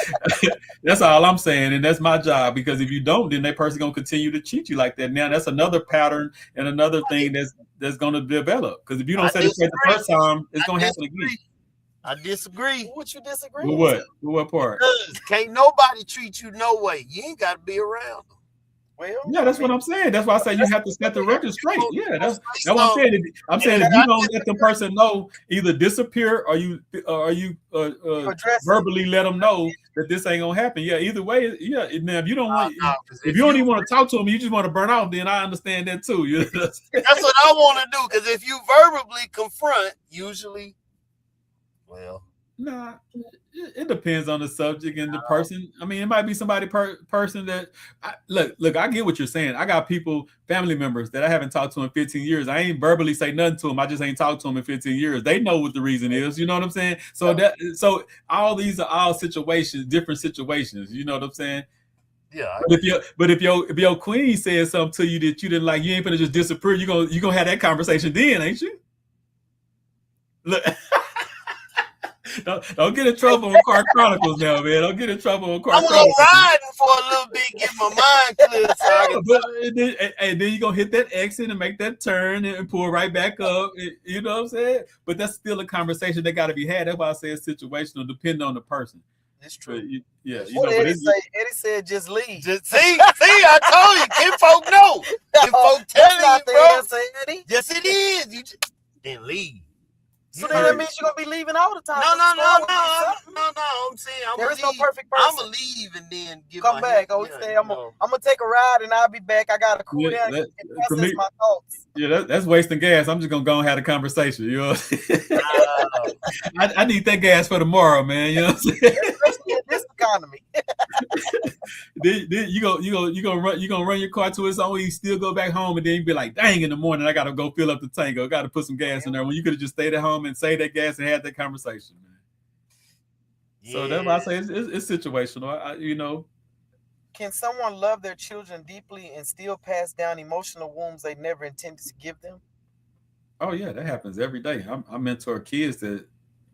that's all I'm saying, and that's my job. Because if you don't, then that person gonna continue to cheat you like that. Now that's another pattern and another thing that's gonna develop. Because if you don't set it straight the first time, it's gonna happen again. I disagree. What you disagree with? What? With what part? Because can't nobody treat you no way. You ain't got to be around them. Well, yeah, that's what I'm saying. That's why I say you have to set the record straight. Yeah, that's what I'm saying. I'm saying if you don't let the person know, either disappear or you verbally let them know that this ain't gonna happen. Yeah, either way. Yeah. Now, if you don't want, if you don't even want to talk to them, you just want to burn off. Then I understand that too. That's what I want to do. Because if you verbally confront, usually, well. Nah, it depends on the subject and the person. I mean, it might be somebody person that look. I get what you're saying. I got people, family members that I haven't talked to in 15 years. I ain't verbally say nothing to them. I just ain't talked to them in 15 years. They know what the reason is. You know what I'm saying? So all these are all situations, different situations. You know what I'm saying? Yeah. But if your queen says something to you that you didn't like, you ain't gonna just disappear. You gonna have that conversation then, ain't you? Look. Don't get in trouble on Car Chronicles now, man. Don't get in trouble on Car Chronicles. I'm riding for a little bit, get my mind clear. So and then you're going to hit that exit and make that turn and pull right back up. You know what I'm saying? But that's still a conversation that got to be had. That's why I say it's situational, depending on the person. It's true. What Eddie said, just leave. See, I told you, Kinfolk know. Kinfolk telling you, bro. Yes, it is. You just then leave. So then that means you're gonna be leaving all the time. No. I'm saying there is no perfect person. I'm gonna leave and then come back. I'm gonna take a ride and I'll be back. I gotta cool down and process my thoughts. Yeah, that's wasting gas. I'm just gonna go and have a conversation. You know, I need that gas for tomorrow, man. You know what I'm saying? Especially in this economy. then you gonna run your car to its own. You still go back home and then you be like, dang, in the morning I gotta go fill up the tank. I gotta put some gas in there. When you could have just stayed at home and save that gas and had that conversation, man. Yeah. So that's why I say it's situational. Can someone love their children deeply and still pass down emotional wounds they never intended to give them? Oh yeah, that happens every day. I mentor kids that,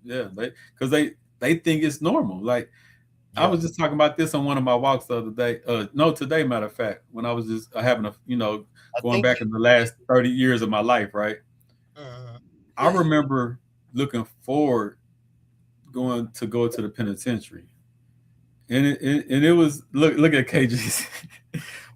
because they think it's normal. Like I was just talking about this on one of my walks the other day. Today, matter of fact, when I was just having going back in the last 30 years of my life, right? I remember looking forward go to the penitentiary, and it was look at KG.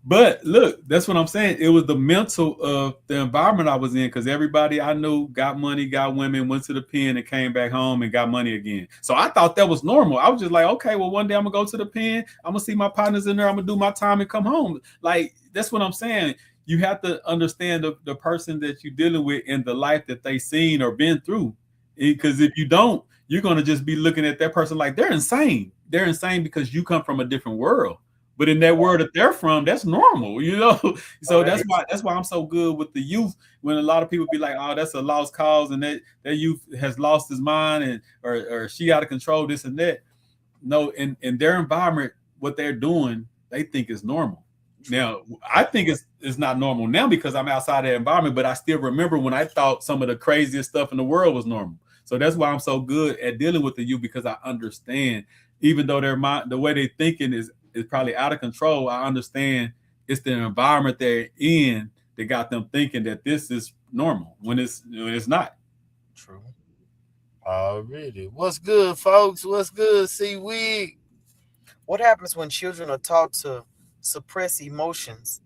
But look, that's what I'm saying. It was the mental of the environment I was in, because everybody I knew got money, got women, went to the pen and came back home and got money again. So I thought that was normal. I was just like, okay, well, one day I'm gonna go to the pen, I'm gonna see my partners in there, I'm gonna do my time and come home. Like, that's what I'm saying. You have to understand the person that you're dealing with and the life that they seen or been through. Because if you don't, you're gonna just be looking at that person like they're insane. They're insane because you come from a different world. But in that world that they're from, that's normal, So that's why I'm so good with the youth. When a lot of people be like, "Oh, that's a lost cause," and that youth has lost his mind, and or she out of control, this and that. No, in their environment, what they're doing, they think is normal. Now, I think it's not normal now because I'm outside that environment. But I still remember when I thought some of the craziest stuff in the world was normal. So that's why I'm so good at dealing with the youth, because I understand, even though their mind, the way they're thinking is probably out of control, I understand it's the environment they're in that got them thinking that this is normal when it's not. True. Already. What's good, folks? What's good, Seaweed? What happens when children are taught to suppress emotions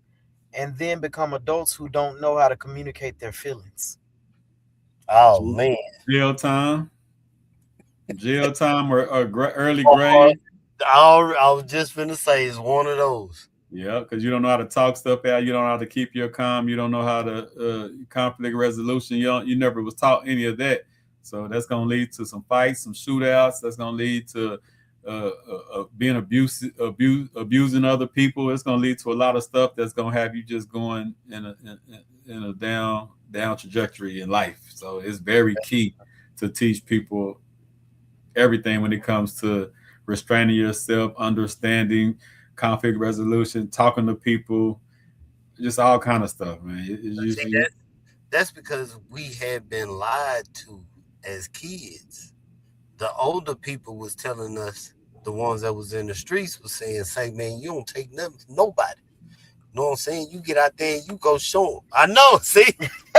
and then become adults who don't know how to communicate their feelings? Oh man. Jail time, or early Or, grade. I was just finna say it's one of those. Yeah, because you don't know how to talk stuff out. You don't know how to keep your calm. You don't know how to conflict resolution. You never was taught any of that. So that's gonna lead to some fights, some shootouts. That's gonna lead to being abusing other people. It's gonna lead to a lot of stuff that's gonna have you just going in a down trajectory in life. So it's very key to teach people everything when it comes to restraining yourself, understanding conflict resolution, talking to people, just all kind of stuff, man. See, that's because we have been lied to as kids. The older people was telling us, the ones that was in the streets was saying, "Say, man, you don't take nothing from nobody." You know what I'm saying? You get out there and you go show them. I know. See,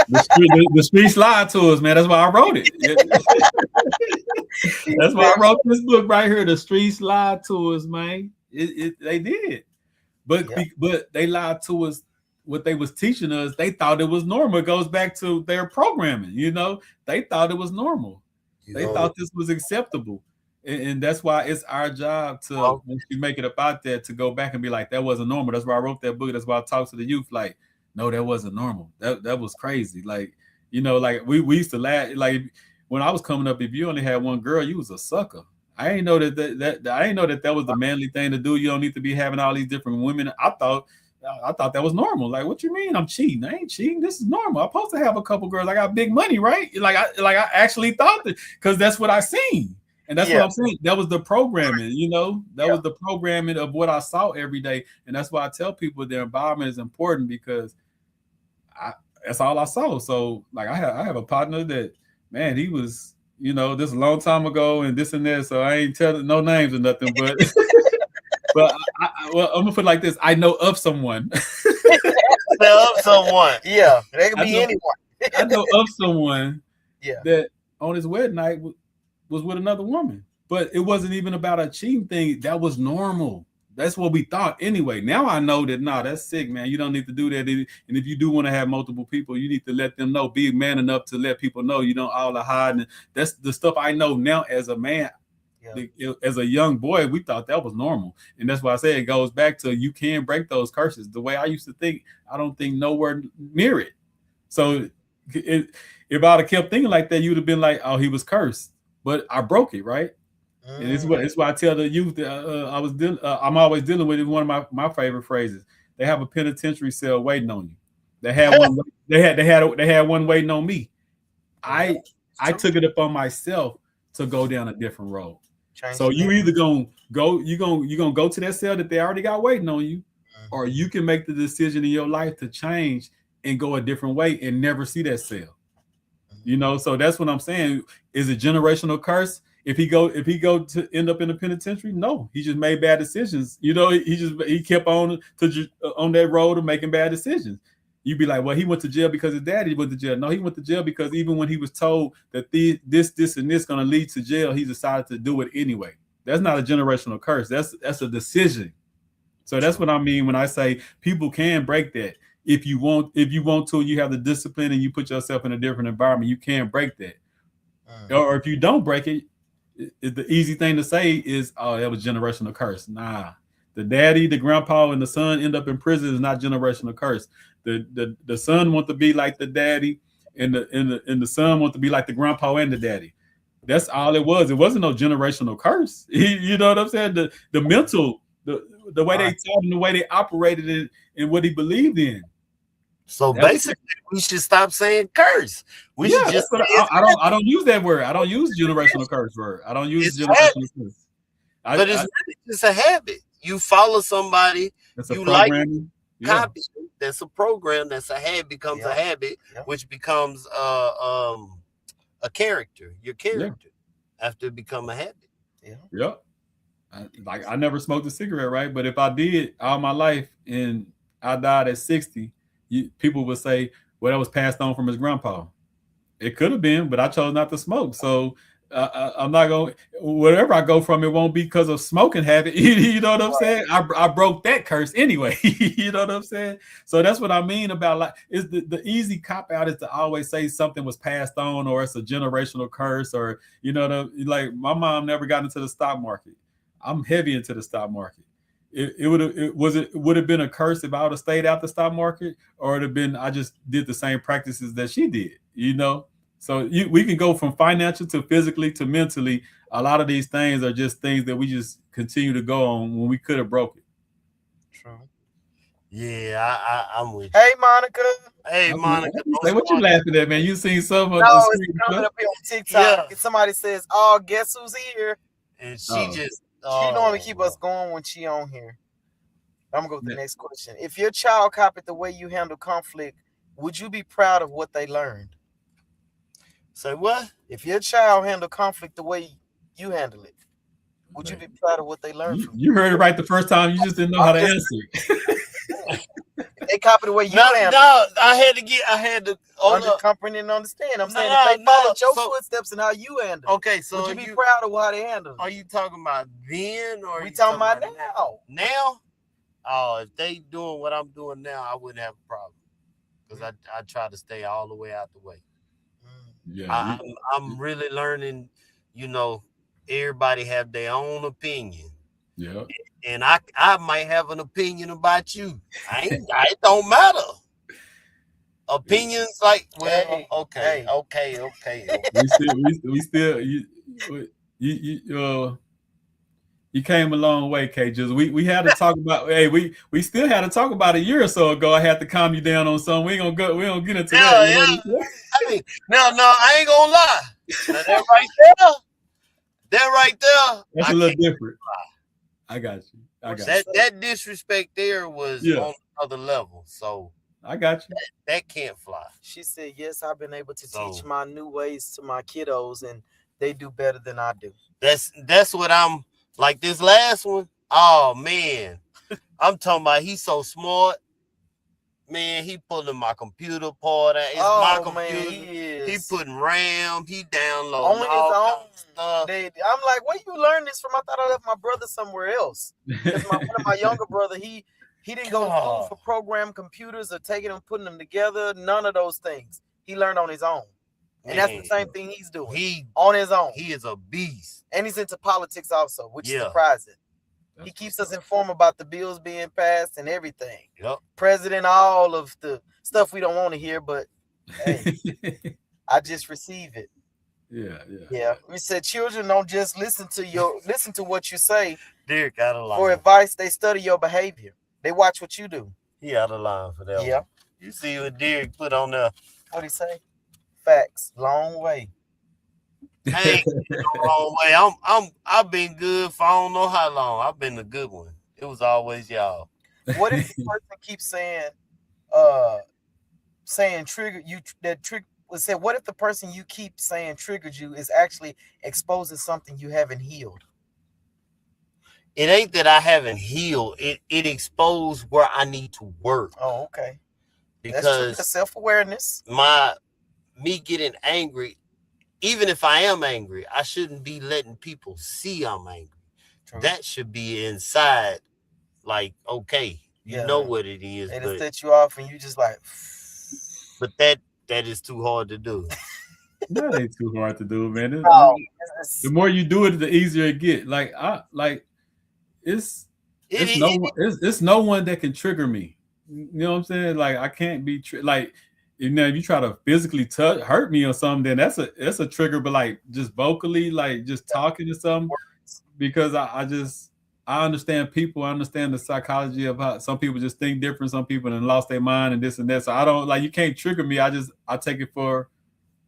the streets lied to us, man. That's why I wrote it. That's why I wrote this book right here. The streets lied to us, man. They did, but they lied to us. What they was teaching us, they thought it was normal. It goes back to their programming. They thought it was normal. They thought this was acceptable, and that's why it's our job to, once you make it about that, to go back and be like, that wasn't normal. That's why I wrote that book. That's why I talk to the youth like, no, that wasn't normal. That was crazy. Like, like we used to laugh. Like when I was coming up, if you only had one girl, you was a sucker. I ain't know that was the manly thing to do. You don't need to be having all these different women. I thought that was normal. Like, what you mean I'm cheating? I ain't cheating. This is normal. I'm supposed to have a couple girls. I got big money, right? I actually thought that, because that's what I seen. And that's what I'm saying. That was the programming, that was the programming of what I saw every day. And that's why I tell people their environment is important, because that's all I saw. So like I have a partner that, man, he was, this a long time ago and this and that. So I ain't telling no names or nothing, but but well, I'm gonna put it like this. I know of someone. Yeah, they could be anyone. I know of someone Yeah. that on his wedding night was with another woman. But it wasn't even about a cheating thing. That was normal. That's what we thought anyway. Now I know that, that's sick, man. You don't need to do that. And if you do want to have multiple people, you need to let them know. Be man enough to let people know. You don't all hide. And that's the stuff I know now as a man. Yeah. As a young boy, we thought that was normal. And that's why I say it goes back to, you can break those curses. The way I used to think, I don't think nowhere near it. So if I'd have kept thinking like that, you'd have been like, oh, he was cursed. But I broke it, right? And it's why I tell the youth that I'm always dealing with it. One of my favorite phrases. They have a penitentiary cell waiting on you. They had one. They had one waiting on me. I took it upon myself to go down a different road. So you either gonna go to that cell that they already got waiting on you, or you can make the decision in your life to change and go a different way and never see that cell. So that's what I'm saying. Is it generational curse? If he go to end up in the penitentiary, no, he just made bad decisions. He kept on that road of making bad decisions. You'd be like, well, he went to jail because his daddy went to jail. No, he went to jail because even when he was told that this and this going to lead to jail, he decided to do it anyway. That's not a generational curse. That's a decision. So that's what I mean when I say people can break that. If you want to, you have the discipline and you put yourself in a different environment, you can break that. Or if you don't break it, the easy thing to say is, oh, that was generational curse. Nah, the daddy, the grandpa, and the son end up in prison is not generational curse. The son want to be like the daddy, and the son want to be like the grandpa and the daddy. That's all it was. It wasn't no generational curse. You know what I'm saying? The mental, the way they taught and the way they operated it and what he believed in. So basically, we should stop saying curse. We should just. I don't use that word. I don't use generational curse word. I don't use generational curse. But it's really just a habit. You follow somebody, you like copy. That's a program. That's a habit. Becomes a habit, which becomes a character. Your character after it become a habit. Yeah. I never smoked a cigarette, right? But if I did all my life and I died at 60. People would say, well, that was passed on from his grandpa. It could have been, but I chose not to smoke. So I'm not going. Wherever I go from, it won't be because of smoking habit. You know what I'm saying? I broke that curse anyway. You know what I'm saying? So that's what I mean about like is the easy cop out is to always say something was passed on or it's a generational curse or you know like my mom never got into the stock market. I'm heavy into the stock market. It would have been a curse if I would have stayed out the stock market, or it'd have been I just did the same practices that she did. You know. So we can go from financial to physically to mentally. A lot of these things are just things that we just continue to go on when we could have broke it. True. Yeah, I'm with you. Hey, Monica. Hey, Monica. Hey, what you laughing at, man? You seen some of no, it's coming up here on TikTok. Yeah. Somebody says, "Oh, guess who's here?" And she she normally keep us going when she on here. I'm gonna go with the next question. If your child copied the way you handle conflict, would you be proud of what they learned? Say what? If your child handled conflict the way you handle it, would you be proud of what they learned? You heard it right the first time. You just didn't know how to answer. They copy the way you handle. No, I had to comprehend and understand. I'm saying if they followed your footsteps and how you handle. Okay, so would you be proud of how they handle? Are you talking about then or we talking about now? Now? Oh, if they doing what I'm doing now, I wouldn't have a problem. Because I try to stay all the way out the way. Yeah, I'm really learning, you know, everybody have their own opinion. Yeah. And I might have an opinion about you. It don't matter. Opinions like, well, okay. We still you came a long way, KJ. We had to talk about. Hey, we still had to talk about a year or so ago. I had to calm you down on something. We don't get into that. Yeah. Hey, no, I ain't gonna lie. That right there. That's a little different. I got you. That disrespect there was on another level. So I got you. That can't fly. She said, "Yes, I've been able to teach my new ways to my kiddos, and they do better than I do." That's what I'm. Like this last one, oh man, I'm talking about he's so smart. Man, he pulling my computer apart. It's my computer. Man, he putting RAM. He downloading on all his own stuff. I'm like, where you learn this from? I thought I left my brother somewhere else. One of my younger brother, he didn't go to school for program computers or taking them, putting them together. None of those things. He learned on his own. And that's the same thing he's doing. He on his own. He is a beast. And he's into politics also, which is surprising. He keeps us informed about the bills being passed and everything. Yep. President, all of the stuff we don't want to hear, but hey, I just receive it. Yeah. We said children don't just listen to what you say. Derek out of line. For advice, they study your behavior. They watch what you do. He out of line for that. Yeah. One. You see what Derek put on there. What'd he say? Facts. Long way. Hey, long way. I've been good for I don't know how long. I've been the good one. It was always y'all. What if the person keeps saying trigger you that trick was said? What if the person you keep saying triggered you is actually exposing something you haven't healed? It ain't that I haven't healed. It exposed where I need to work. Oh, okay. Because that's self-awareness. Me getting angry, even if I am angry, I shouldn't be letting people see I'm angry. True. That should be inside, like, okay, you know what it is. They just set you off and you just like. But that is too hard to do. That ain't too hard to do, man. The more you do it, the easier it get. It's no one that can trigger me. You know what I'm saying? Like I can't be if you try to physically hurt me or something, then that's a trigger. But like just vocally, like just talking to something, because I understand people. I understand the psychology of how some people just think different. Some people have lost their mind and this and that. So I don't you can't trigger me. I take it for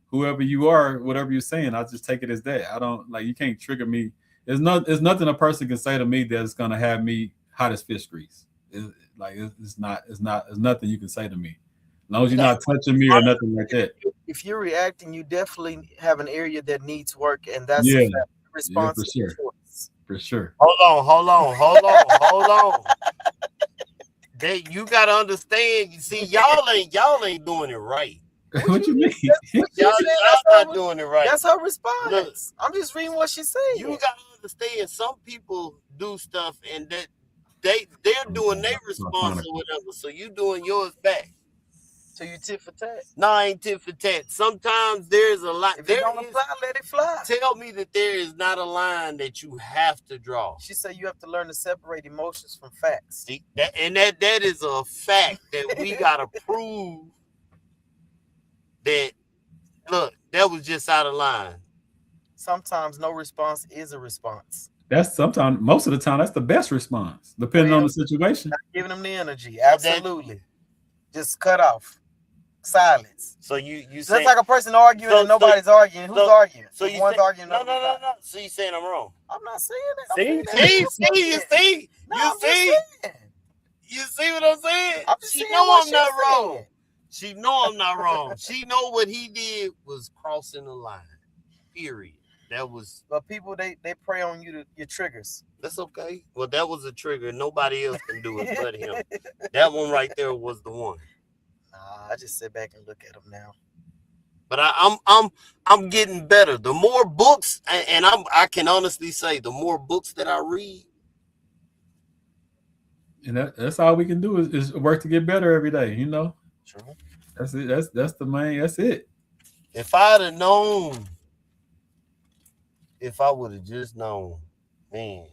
whoever you are, whatever you're saying. I just take it as that. I don't you can't trigger me. There's nothing a person can say to me that's gonna have me hot as fish grease. It's nothing you can say to me. As long as you're not touching me or nothing like that. If you're reacting, you definitely have an area that needs work, and that's responsible. Yeah, for sure. Hold on. You gotta understand. You see, y'all ain't doing it right. What you mean? Y'all not doing it right. That's her response. Look, I'm just reading what she said. you gotta understand, some people do stuff and that they're doing their response or whatever, so you doing yours back. So you tit for tat. No, I ain't tit for tat. Sometimes there's a lot. If it don't apply, let it fly. Tell me that there is not a line that you have to draw. She said you have to learn to separate emotions from facts. See, that is a fact that we gotta prove that. Look, that was just out of line. Sometimes no response is a response. That's sometimes, most of the time, that's the best response, depending on the situation. Not giving them the energy. Absolutely. Just cut off. Silence. So you That's like a person arguing and nobody's arguing. Who's arguing? So you one's arguing. No. So you saying I'm wrong? I'm not saying that. You see what I'm saying? She know I'm not wrong. She know I'm not wrong. She know what he did was crossing the line. Period. That was. But people they prey on your triggers. That's okay. Well, that was a trigger. Nobody else can do it but him. That one right there was the one. Nah, I just sit back and look at them now. But I'm getting better. The more books, and I can honestly say, the more books that I read. And that's all we can do is work to get better every day, you know. True. That's it. That's the main. That's it. If I'd have known, if I would have just known, man,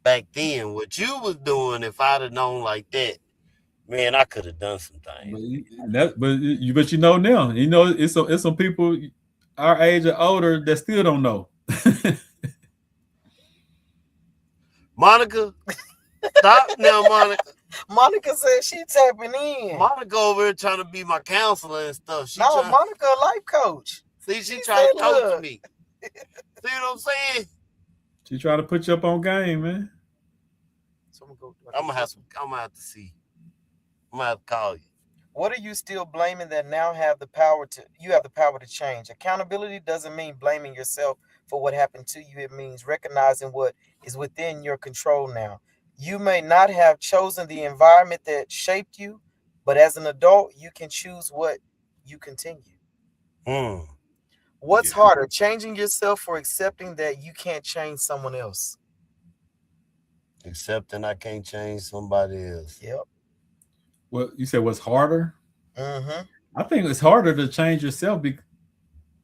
back then what you was doing, if I'd have known like that, man, I could have done some things. But you know now, you know, it's some people our age or older that still don't know. Monica, stop now, Monica. Monica said she tapping in. Monica over here trying to be my counselor and stuff. Monica a life coach. See, she trying to coach me. See what I'm saying? She trying to put you up on game, man. So I'm gonna have to see. I'm gonna have to call you. What are you still blaming that now have the power to change? Accountability doesn't mean blaming yourself for what happened to you. It means recognizing what is within your control now. You may not have chosen the environment that shaped you, but as an adult, you can choose what you continue. What's harder, changing yourself or accepting that you can't change someone else? Accepting I can't change somebody else. Yep. Well, you said what's harder? Mm-hmm. I think it's harder to change yourself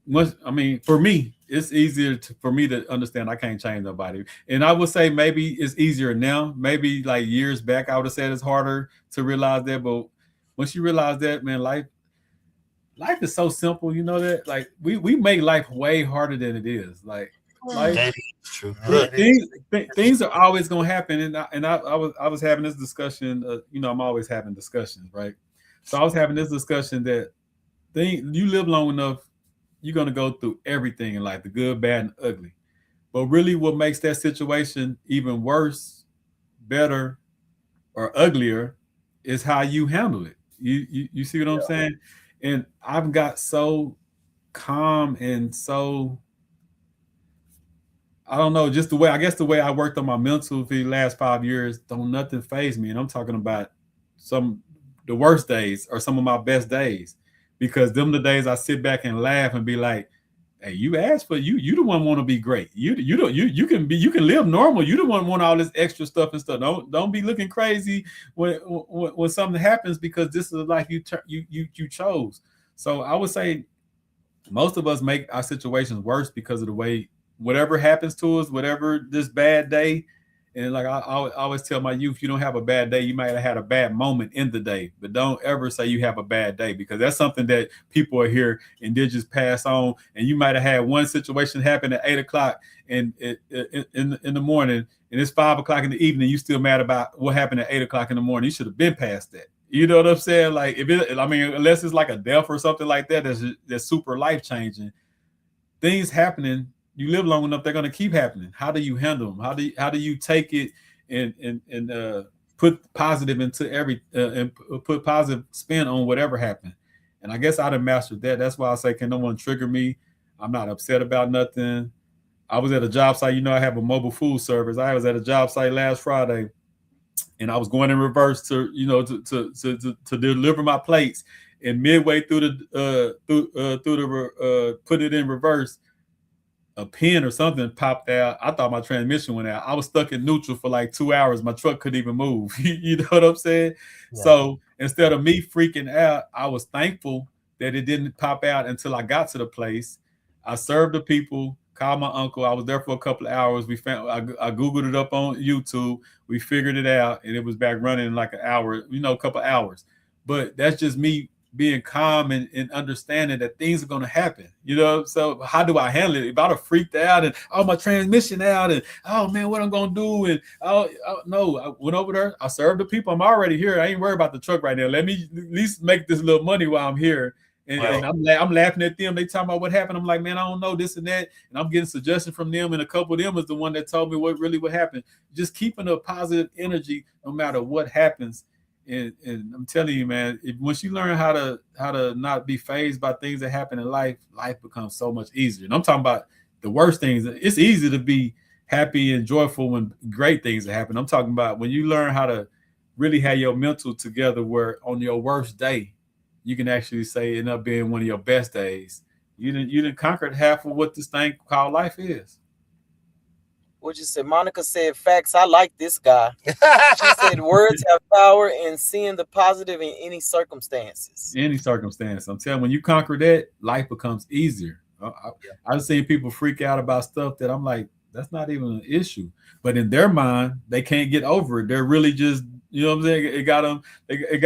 for me, it's easier for me to understand I can't change nobody. And I would say maybe it's easier now. Maybe like years back, I would have said it's harder to realize that. But once you realize that, man, life is so simple. You know that? Like we make life way harder than it is. Like that is true. Things are always gonna happen. And I was having this discussion. You know, I'm always having discussions, right? So I was having this discussion that you live long enough, you're going to go through everything in life, the good, bad, and ugly. But really what makes that situation even worse, better, or uglier is how you handle it. You see what I'm saying? And I've got so calm and so, I don't know, just the way I worked on my mental for the last 5 years, don't nothing faze me. And I'm talking about the worst days or some of my best days. Because them the days I sit back and laugh and be like, "Hey, you asked for you the one want to be great. You can live normal. You the one want all this extra stuff and stuff. Don't be looking crazy when something happens because this is the life you chose." So I would say most of us make our situations worse because of the way whatever happens to us, whatever this bad day. And like I always tell my youth, you don't have a bad day. You might have had a bad moment in the day, but don't ever say you have a bad day because that's something that people are here and they just pass on. And you might have had one situation happen at 8 o'clock in the morning, and it's 5 o'clock in the evening. You still mad about what happened at 8 o'clock in the morning. You should have been past that. You know what I'm saying? Like unless it's like a death or something like that, that's super life changing. Things happening. You live long enough, they're going to keep happening. How do you handle them? How do you take it and put positive into and put positive spin on whatever happened? And I guess I'd have mastered that. That's why I say, can no one trigger me? I'm not upset about nothing. I was at a job site. You know, I have a mobile food service. I was at a job site last Friday, and I was going in reverse to deliver my plates. and midway through the put it in reverse, a pin or something popped out. I thought my transmission went out. I was stuck in neutral for like 2 hours. My truck couldn't even move. You know what I'm saying? Yeah. So instead of me freaking out, I was thankful that it didn't pop out until I got to the place. I served the people, called my uncle. I was there for a couple of hours. I Googled it up on YouTube. We figured it out, and it was back running in like an hour, a couple of hours. But that's just me being calm and understanding that things are going to happen, So how do I handle it? If I'd have freaked out and my transmission out and oh man, what I'm going to do? And no, I went over there. I served the people. I'm already here. I ain't worried about the truck right now. Let me at least make this little money while I'm here. And, right. And I'm laughing at them. They talking about what happened. I'm like, man, I don't know this and that. And I'm getting suggestions from them. And a couple of them is the one that told me what happened. Just keeping a positive energy no matter what happens. And I'm telling you, man, once you learn how to not be fazed by things that happen in life, life becomes so much easier. And I'm talking about the worst things. It's easy to be happy and joyful when great things happen. I'm talking about when you learn how to really have your mental together, where on your worst day, you can actually say it end up being one of your best days. You didn't conquer half of what this thing called life is. What you said? Monica said, facts. I like this guy. She said, words have power in seeing the positive in any circumstances. Any circumstance. I'm telling you, when you conquer that, life becomes easier. I've seen people freak out about stuff that I'm like, that's not even an issue. But in their mind, they can't get over it. They're really just, you know what I'm saying? It got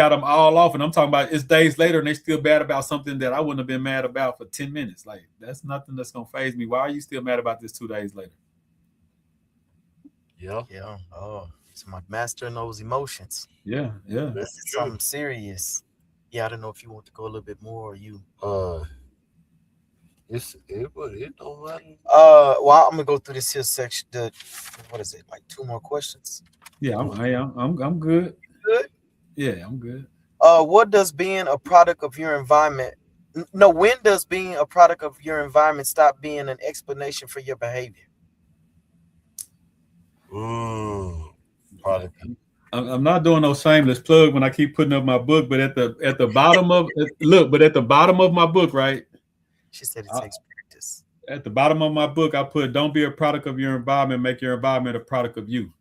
them all off. And I'm talking about it's days later and they're still mad about something that I wouldn't have been mad about for 10 minutes. Like, that's nothing that's going to faze me. Why are you still mad about this 2 days later? Yeah. Oh, it's my master in those emotions. Yeah. This is something serious. Yeah, I don't know if you want to go a little bit more or you. It don't matter. Well, I'm gonna go through this here section. What is it? Like 2 more questions? Yeah, I'm good. Good. Yeah, I'm good. What does being a product of your environment? No, when does being a product of your environment stop being an explanation for your behavior? I'm not doing no shameless plug when I keep putting up my book, but at the bottom of my book, right? She said it takes practice. At the bottom of my book, I put, don't be a product of your environment, make your environment a product of you.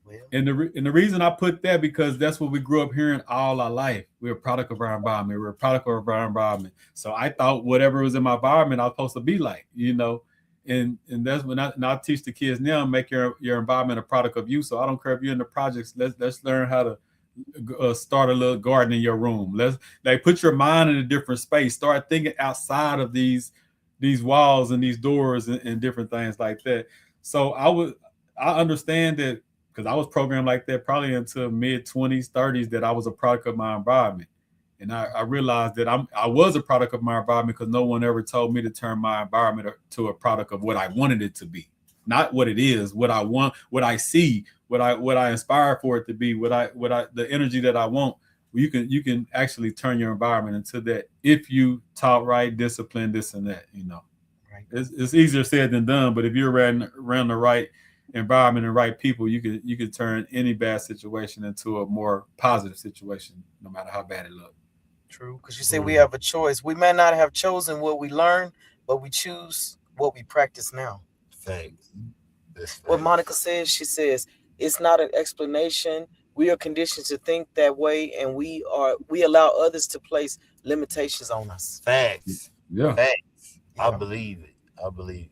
Well, and the reason I put that, because that's what we grew up hearing all our life. We're a product of our environment. We're a product of our environment. So I thought whatever was in my environment, I was supposed to be like, And that's when I teach the kids now, make your environment a product of you. So I don't care if you're in the projects. Let's learn how to start a little garden in your room. Let's put your mind in a different space. Start thinking outside of these walls and these doors and different things like that. So I understand that, because I was programmed like that probably into mid-20s, 30s, that I was a product of my environment. And I realized that I was a product of my environment because no one ever told me to turn my environment to a product of what I wanted it to be. Not what it is, what I want, what I see, what I inspire for it to be, the energy that I want. You can actually turn your environment into that if you taught right, discipline, this and that, Right. It's easier said than done, but if you're around the right environment and right people, you could turn any bad situation into a more positive situation, no matter how bad it looks. True, because you say we have a choice. We may not have chosen what we learned, but we choose what we practice now. Thanks. What Monica says, she says, it's not an explanation. We are conditioned to think that way, and we allow others to place limitations on us. Facts. Yeah. Facts. I believe it.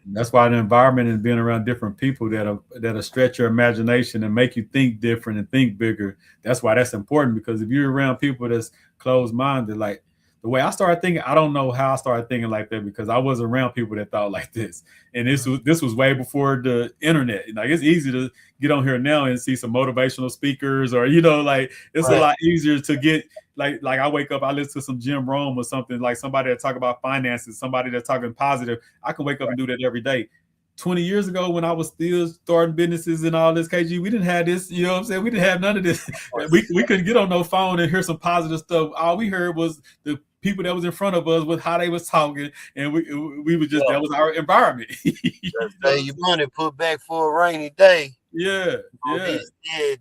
That's why the environment and being around different people that'll stretch your imagination and make you think different and think bigger. That's why that's important, because if you're around people that's closed-minded, like the way I started thinking, I don't know how I started thinking like that, because I was around people that thought like this. And this was way before the internet. Like, it's easy to get on here now and see some motivational speakers, or it's right. A lot easier to get like I wake up, I listen to some Jim Rohn or something, like somebody that talk about finances, somebody that's talking positive. I can wake up and do that every day. 20 years ago, when I was still starting businesses and all this, KG, we didn't have this, you know what I'm saying? We didn't have none of this. We couldn't get on no phone and hear some positive stuff. All we heard was the people that was in front of us with how they was talking, and we were just, that was our environment. Save your money, put back for a rainy day. Yeah. Dead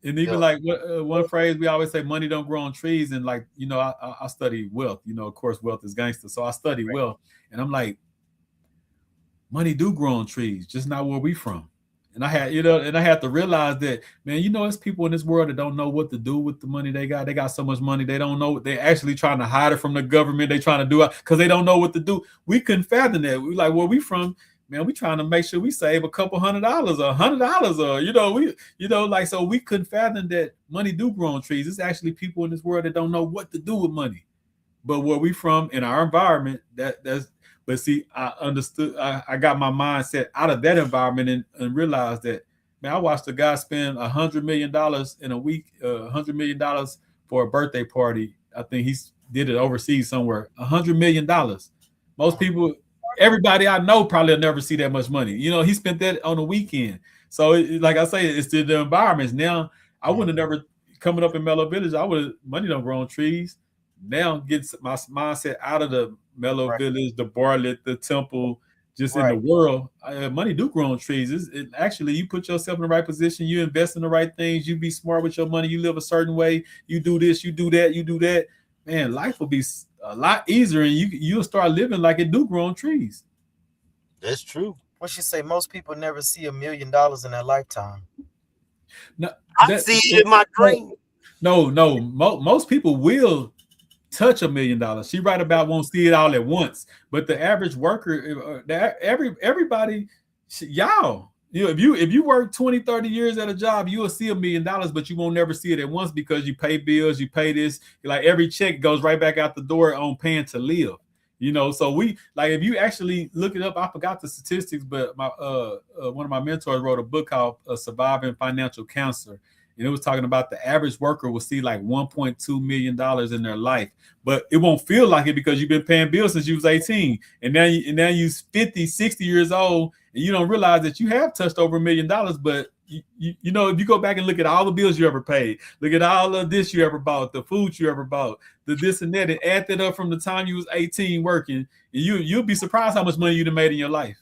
And even Yeah. like one phrase we always say, money don't grow on trees. And like, you know, I study wealth, you know, of course, wealth is gangster. So I study wealth, and I'm like, money do grow on trees, just not where we from. And I had, you know, and I had to realize that, man, you know, it's people in this world that don't know what to do with the money they got. They got so much money, they don't know. They're actually trying to hide it from the government. They trying to do it because they don't know what to do. We couldn't fathom that. We like, where we from, man, we trying to make sure we save a couple $100 or $100 or, you know, like, so we couldn't fathom that money do grow on trees. It's actually people in this world that don't know what to do with money. But where we from in our environment, but see, I understood, I got my mindset out of that environment and realized that, man, I watched a guy spend $100 million in a week, $100 million for a birthday party. I think he did it overseas somewhere, $100 million. Most people, everybody I know probably will never see that much money. You know, he spent that on a weekend. So like I say, it's the environments. Now, I wouldn't have never, coming up in Mellow Village, money don't grow on trees. Now get my mindset out of the Mellow Village, the Bartlett, the Temple, just in the world. Money do grow on trees. Actually, you put yourself in the right position, you invest in the right things, you be smart with your money, you live a certain way, you do this, you do that, you do that. Man, life will be a lot easier, and you'll start living like it do grow on trees. That's true. What you say? Most people never see $1 million in their lifetime. No, I see it in my dream. No, most people will touch $1 million. She right about won't see it all at once, but the average worker, everybody, y'all, you know, if you work 20, 30 years at a job, you will see $1 million, but you won't never see it at once because you pay bills, you pay this, like every check goes right back out the door on paying to live. You know, so we like, if you actually look it up, I forgot the statistics, but my one of my mentors wrote a book called Surviving Financial Cancer. And it was talking about the average worker will see like $1.2 million in their life, but it won't feel like it because you've been paying bills since you was 18. And now you're 50, 60 years old, and you don't realize that you have touched over $1 million. But you know, if you go back and look at all the bills you ever paid, look at all of this you ever bought, the food you ever bought, the this and that, and add that up from the time you was 18 working, and you'll be surprised how much money you'd have made in your life.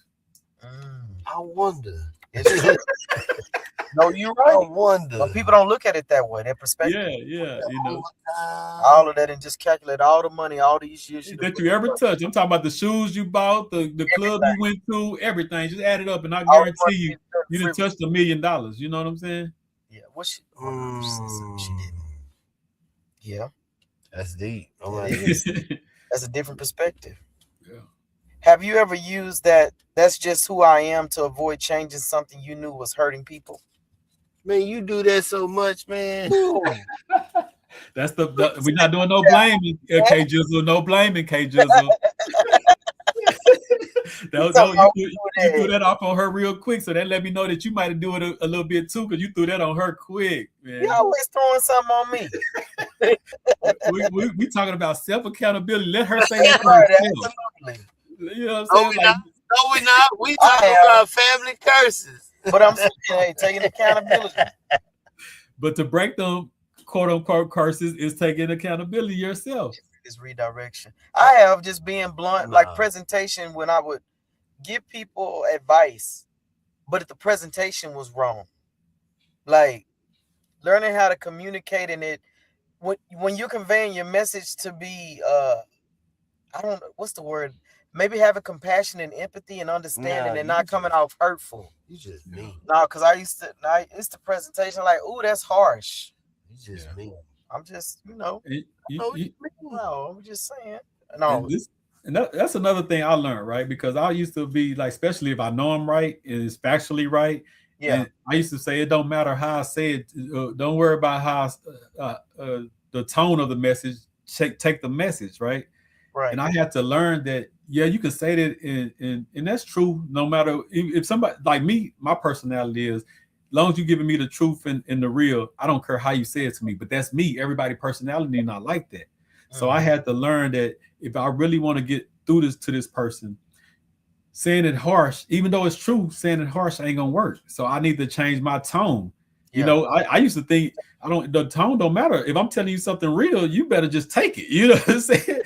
I wonder. No, you're right. I wonder. But people don't look at it that way. Their perspective. Yeah. You know, all of that, and just calculate all the money, all these years that you ever touched. I'm talking about the shoes you bought, the club you went to, everything. Just add it up, and I guarantee you didn't touch $1 million. You know what I'm saying? Yeah. What she did. Yeah. That's deep. That's a different perspective. Yeah. Have you ever used that's just who I am to avoid changing something you knew was hurting people? Man, you do that so much, man. That's we're not doing no blaming, K Jizzle. No blaming, K Jizzle. You threw that off on her real quick, so that let me know that you might have do it a little bit too, because you threw that on her quick, man. You always throwing something on me. we talking about self accountability. Let her say that for herself. You know what I'm saying? No, we're not. We talking about family curses. But I'm saying, hey, taking accountability. But to break them quote unquote curses is taking accountability yourself. It's redirection. I have just being blunt, like presentation, when I would give people advice, but if the presentation was wrong, like learning how to communicate in it when you're conveying your message to be I don't know what's the word. Maybe having compassion and empathy and understanding and not coming off hurtful. You just mean. No, because it's the presentation like, ooh, that's harsh. You just mean. I'm just, you know. No, I'm just saying. No. And that's another thing I learned, right? Because I used to be like, especially if I know I'm right and it's factually right. Yeah. And I used to say, it don't matter how I say it. Don't worry about how the tone of the message. Take the message, right? Right. And I had to learn that, yeah, you can say that, and that's true. No matter if somebody like me, my personality is, as long as you're giving me the truth and the real, I don't care how you say it to me. But that's me. Everybody's personality not like that. So I had to learn that if I really want to get through this to this person, saying it harsh, even though it's true, saying it harsh ain't gonna work. So I need to change my tone. You know, I used to think the tone don't matter. If I'm telling you something real, you better just take it. You know what I'm saying?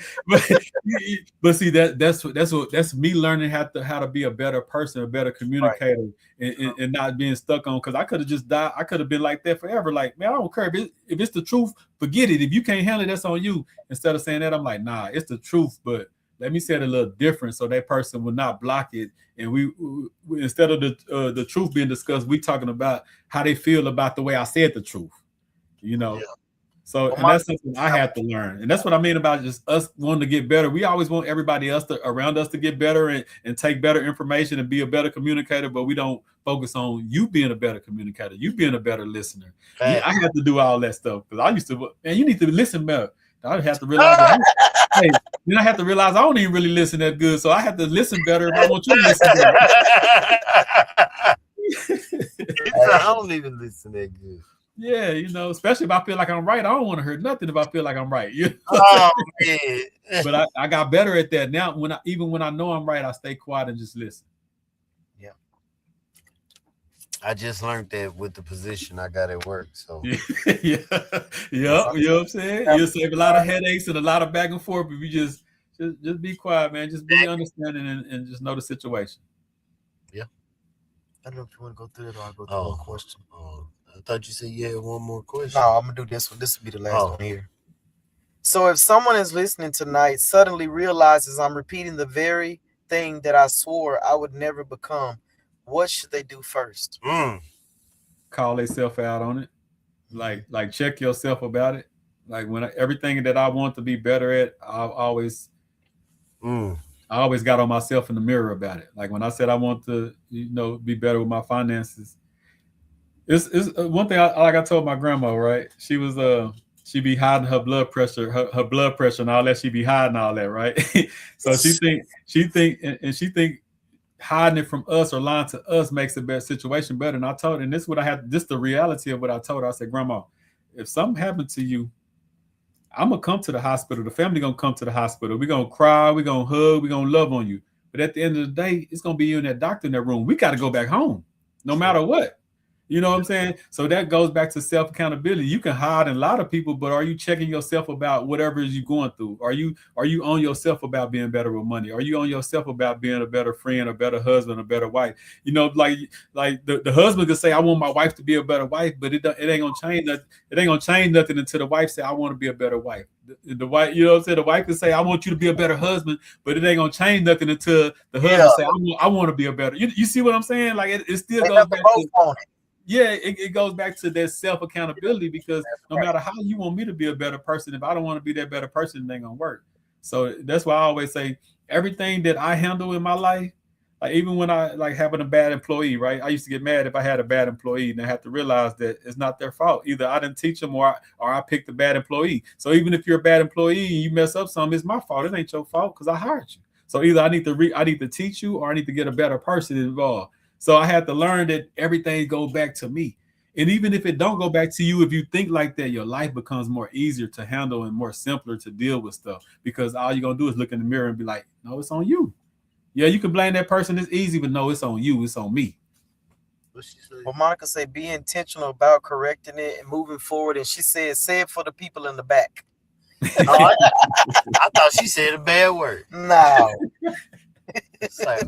But see, that's me learning how to be a better person, a better communicator, and not being stuck on, because I could have just died. I could have been like that forever. Like, man, I don't care if it's the truth, forget it. If you can't handle it, that's on you. Instead of saying that, I'm like, nah, it's the truth, but let me say it a little different so that person will not block it. And we instead of the truth being discussed, we talking about how they feel about the way I said the truth. You know, so and that's something I had to learn, and that's what I mean about just us wanting to get better. We always want everybody else around us to get better and take better information and be a better communicator, but we don't focus on you being a better communicator, you being a better listener. I had to do all that stuff because I used to, man, you need to listen better. I have to realize hey, then I have to realize I don't even really listen that good, so I have to listen better if I want you to listen better. I don't even listen that good. Yeah, you know, especially if I feel like I'm right. I don't want to hear nothing if I feel like I'm right. You know? Oh, man. But I got better at that now. Even when I know I'm right, I stay quiet and just listen. Yeah. I just learned that with the position I got at work. So yeah. You know what I'm saying? You'll save a lot of headaches and a lot of back and forth if you just be quiet, man. Just be understanding and just know the situation. Yeah. I don't know if you want to go through it or I'll go through one question. I thought you said you had one more question. No, I'm gonna do this one. This will be the last one here. So if someone is listening tonight suddenly realizes I'm repeating the very thing that I swore I would never become, what should they do first? Call themselves out on it. Like check yourself about it. Like everything that I want to be better at, I always got on myself in the mirror about it. Like when I said I want to, be better with my finances. It's one thing I told my grandma, right? She was she be hiding her blood pressure, her blood pressure and all that. She be hiding all that, right? So she think hiding it from us or lying to us makes the best situation better. And I told her, and this is what I had, this the reality of what I told her. I said, Grandma, if something happened to you, I'm gonna come to the hospital. The family gonna come to the hospital. We're gonna cry, we're gonna hug, we're gonna love on you. But at the end of the day, it's gonna be you and that doctor in that room. We gotta go back home, no matter what. You know what I'm saying? So that goes back to self-accountability. You can hide and lie to people, but are you checking yourself about whatever you're going through? Are you on yourself about being better with money? Are you on yourself about being a better friend, a better husband, a better wife? Like the husband could say, I want my wife to be a better wife, but it ain't gonna change nothing. It ain't gonna change nothing until the wife say, I want to be a better wife. The wife, you know what I'm saying? The wife could say, I want you to be a better husband, but it ain't gonna change nothing until the husband say, I want to be a better. You see what I'm saying? Like it still goes back to it goes back to that self-accountability, because no matter how you want me to be a better person, if I don't want to be that better person, it ain't gonna work. So that's why I always say everything that I handle in my life, like even when I having a bad employee, right? I used to get mad if I had a bad employee, and I have to realize that it's not their fault. Either I didn't teach them or I picked a bad employee. So even if you're a bad employee and you mess up something, it's my fault. It ain't your fault because I hired you. So either I need to teach you or I need to get a better person involved. So I had to learn that everything goes back to me. And even if it don't go back to you, if you think like that, your life becomes more easier to handle and more simpler to deal with stuff, because all you're going to do is look in the mirror and be like, no, it's on you. Yeah, you can blame that person. It's easy, but no, it's on you. It's on me. Well, Monica said, be intentional about correcting it and moving forward. And she said, say it for the people in the back. I thought she said a bad word. No. It's like,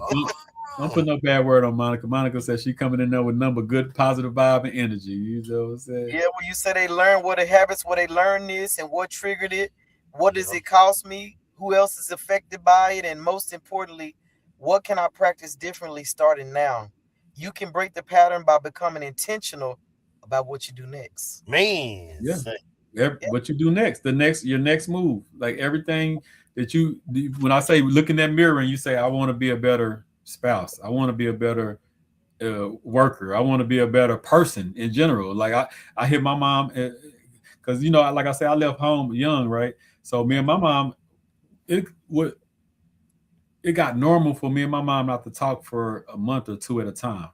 don't put no bad word on Monica. Monica said she coming in there with good positive vibe and energy. You know what I'm saying? Yeah, well, you said they learn what it habits, where they learn this and what triggered it. What does it cost me? Who else is affected by it? And most importantly, what can I practice differently starting now? You can break the pattern by becoming intentional about what you do next. Man. Yeah. What you do next, your next move. Like everything that when I say look in that mirror and you say, I want to be a better spouse, I want to be a better worker, I want to be a better person in general. Like I hear my mom, because like I said, I left home young, right? So me and my mom, it got normal for me and my mom not to talk for a month or two at a time.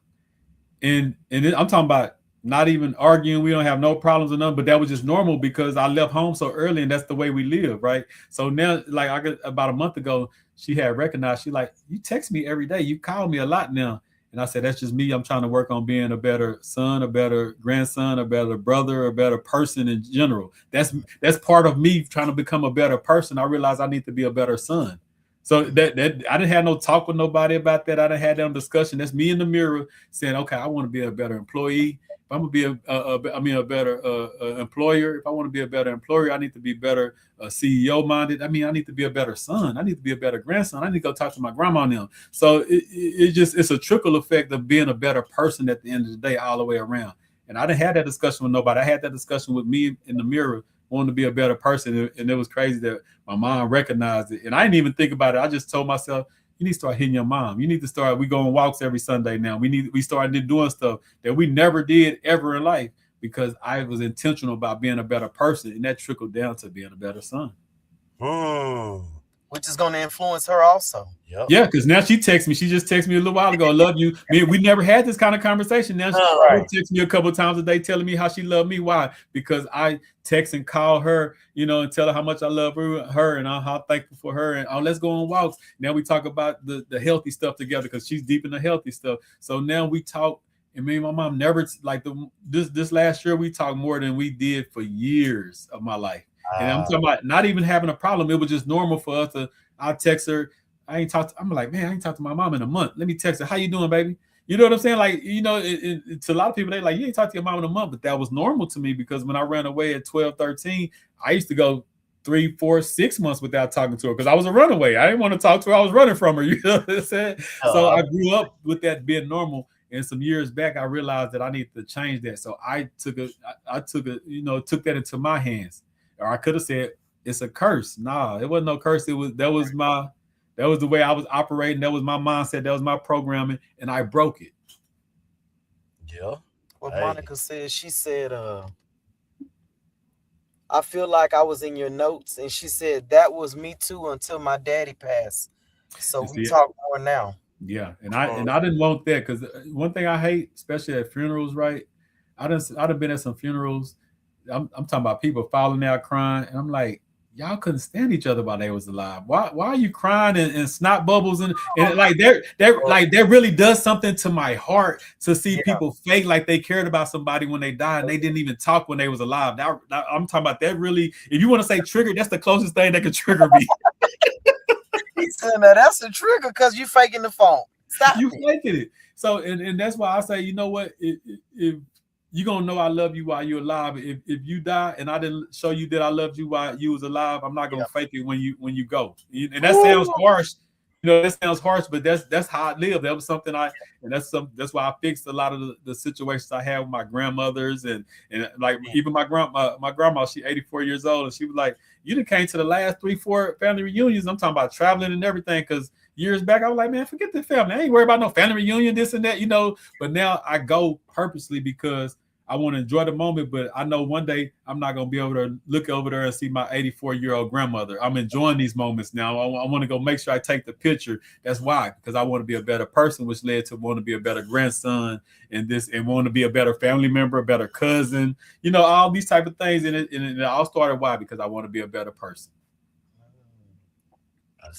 And I'm talking about not even arguing. We don't have no problems or nothing, but that was just normal because I left home so early and that's the way we live, right? So now, like about a month ago, she had recognized, she like, you text me every day. You call me a lot now. And I said, that's just me. I'm trying to work on being a better son, a better grandson, a better brother, a better person in general. That's part of me trying to become a better person. I realized I need to be a better son. So that I didn't have no talk with nobody about that. I didn't have no discussion. That's me in the mirror saying, okay, I want to be a better employee. If I'm gonna be a better employer. If I want to be a better employer, I need to be better CEO minded. I mean, I need to be a better son. I need to be a better grandson. I need to go talk to my grandma now. So it's a trickle effect of being a better person at the end of the day, all the way around. And I didn't have that discussion with nobody. I had that discussion with me in the mirror, wanting to be a better person. And it was crazy that my mom recognized it. And I didn't even think about it. I just told myself, you need to start hitting your mom. You need to start. We go on walks every Sunday now. We started doing stuff that we never did ever in life because I was intentional about being a better person, and that trickled down to being a better son. Which is going to influence her also. Yep. Yeah, because now she texts me. She just texted me a little while ago. I love you. We never had this kind of conversation. Now she texts me a couple of times a day telling me how she loved me. Why? Because I text and call her, and tell her how much I love her and how thankful for her. And let's go on walks. Now we talk about the healthy stuff together because she's deep in the healthy stuff. So now we talk. And me and my mom never this last year we talked more than we did for years of my life. And I'm talking about not even having a problem. It was just normal for us to. I text her. I'm like, man, I ain't talked to my mom in a month. Let me text her. How you doing, baby? You know what I'm saying? Like, to a lot of people, they like, you ain't talked to your mom in a month, but that was normal to me because when I ran away at 12, 13, I used to go 3, 4, 6 months without talking to her because I was a runaway. I didn't want to talk to her. I was running from her. You know what I'm saying? So I grew up with that being normal. And some years back, I realized that I needed to change that. So I took that into my hands. Or I could have said it's a curse. Nah, it wasn't no curse. That was the way I was operating. That was my mindset. That was my programming, and I broke it. Yeah. What Monica said, she said, I feel like I was in your notes, and she said that was me too until my daddy passed. So we talk more now. Yeah, and I didn't want that because one thing I hate, especially at funerals, right? I'd have been at some funerals. I'm talking about people falling out crying, and I'm like, y'all couldn't stand each other while they was alive. Why are you crying and snot bubbles and like that really does something to my heart to see people fake like they cared about somebody when they died and they didn't even talk when they was alive. I'm talking about that really. If you want to say trigger, that's the closest thing that could trigger me. He said that's a trigger because you faking the phone. Stop. You faking it. So and that's why I say, you know what? If you're going to know I love you while you're alive. If you die and I didn't show you that I loved you while you was alive, I'm not going to fake it when you go. And that sounds harsh. That sounds harsh, but that's how I live. That was something that's why I fixed a lot of the situations I had with my grandmothers and like even my grandma, she's 84 years old, and she was like, you done came to the last 3, 4 family reunions. I'm talking about traveling and everything, because years back I was like, man, forget the family. I ain't worried about no family reunion, this and that, But now I go purposely because I want to enjoy the moment, but I know one day I'm not going to be able to look over there and see my 84-year-old grandmother. I'm enjoying these moments now. I want to go make sure I take the picture. That's why, because I want to be a better person, which led to want to be a better grandson and want to be a better family member, a better cousin, all these type of things. And it all started why? Because I want to be a better person.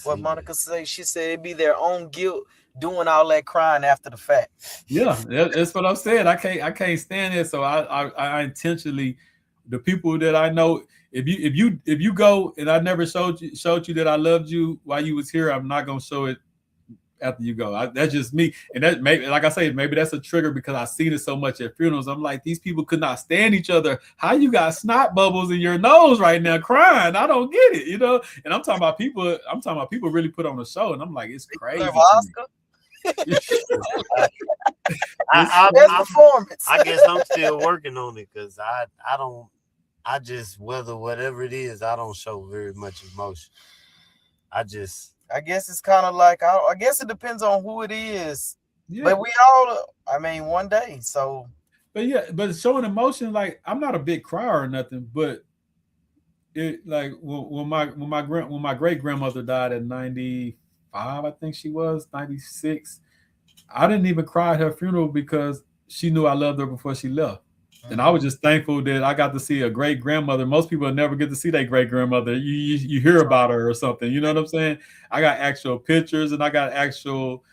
What Monica said, she said it'd be their own guilt doing all that crying after the fact. Yeah, that's what I'm saying. I can't stand it. So I intentionally, the people that I know, if you go and I never showed you that I loved you while you was here, I'm not gonna show it after you go. That's just me. And that maybe, like I say, maybe that's a trigger because I've seen it so much at funerals. I'm like, these people could not stand each other. How you got snot bubbles in your nose right now crying? I don't get it, And I'm talking about people really put on a show, and I'm like, it's crazy. I guess I'm still working on it because I just whatever it is, I don't show very much emotion. I guess it's kind of like I guess it depends on who it is. Yeah. But we all, one day. So, but showing emotion, like I'm not a big crier or nothing, but it like when my great grandmother died at 95, I think she was 96. I didn't even cry at her funeral because she knew I loved her before she left. And I was just thankful that I got to see a great grandmother. Most people never get to see their great grandmother. You hear about her or something. You know what I'm saying? I got actual pictures and I got actual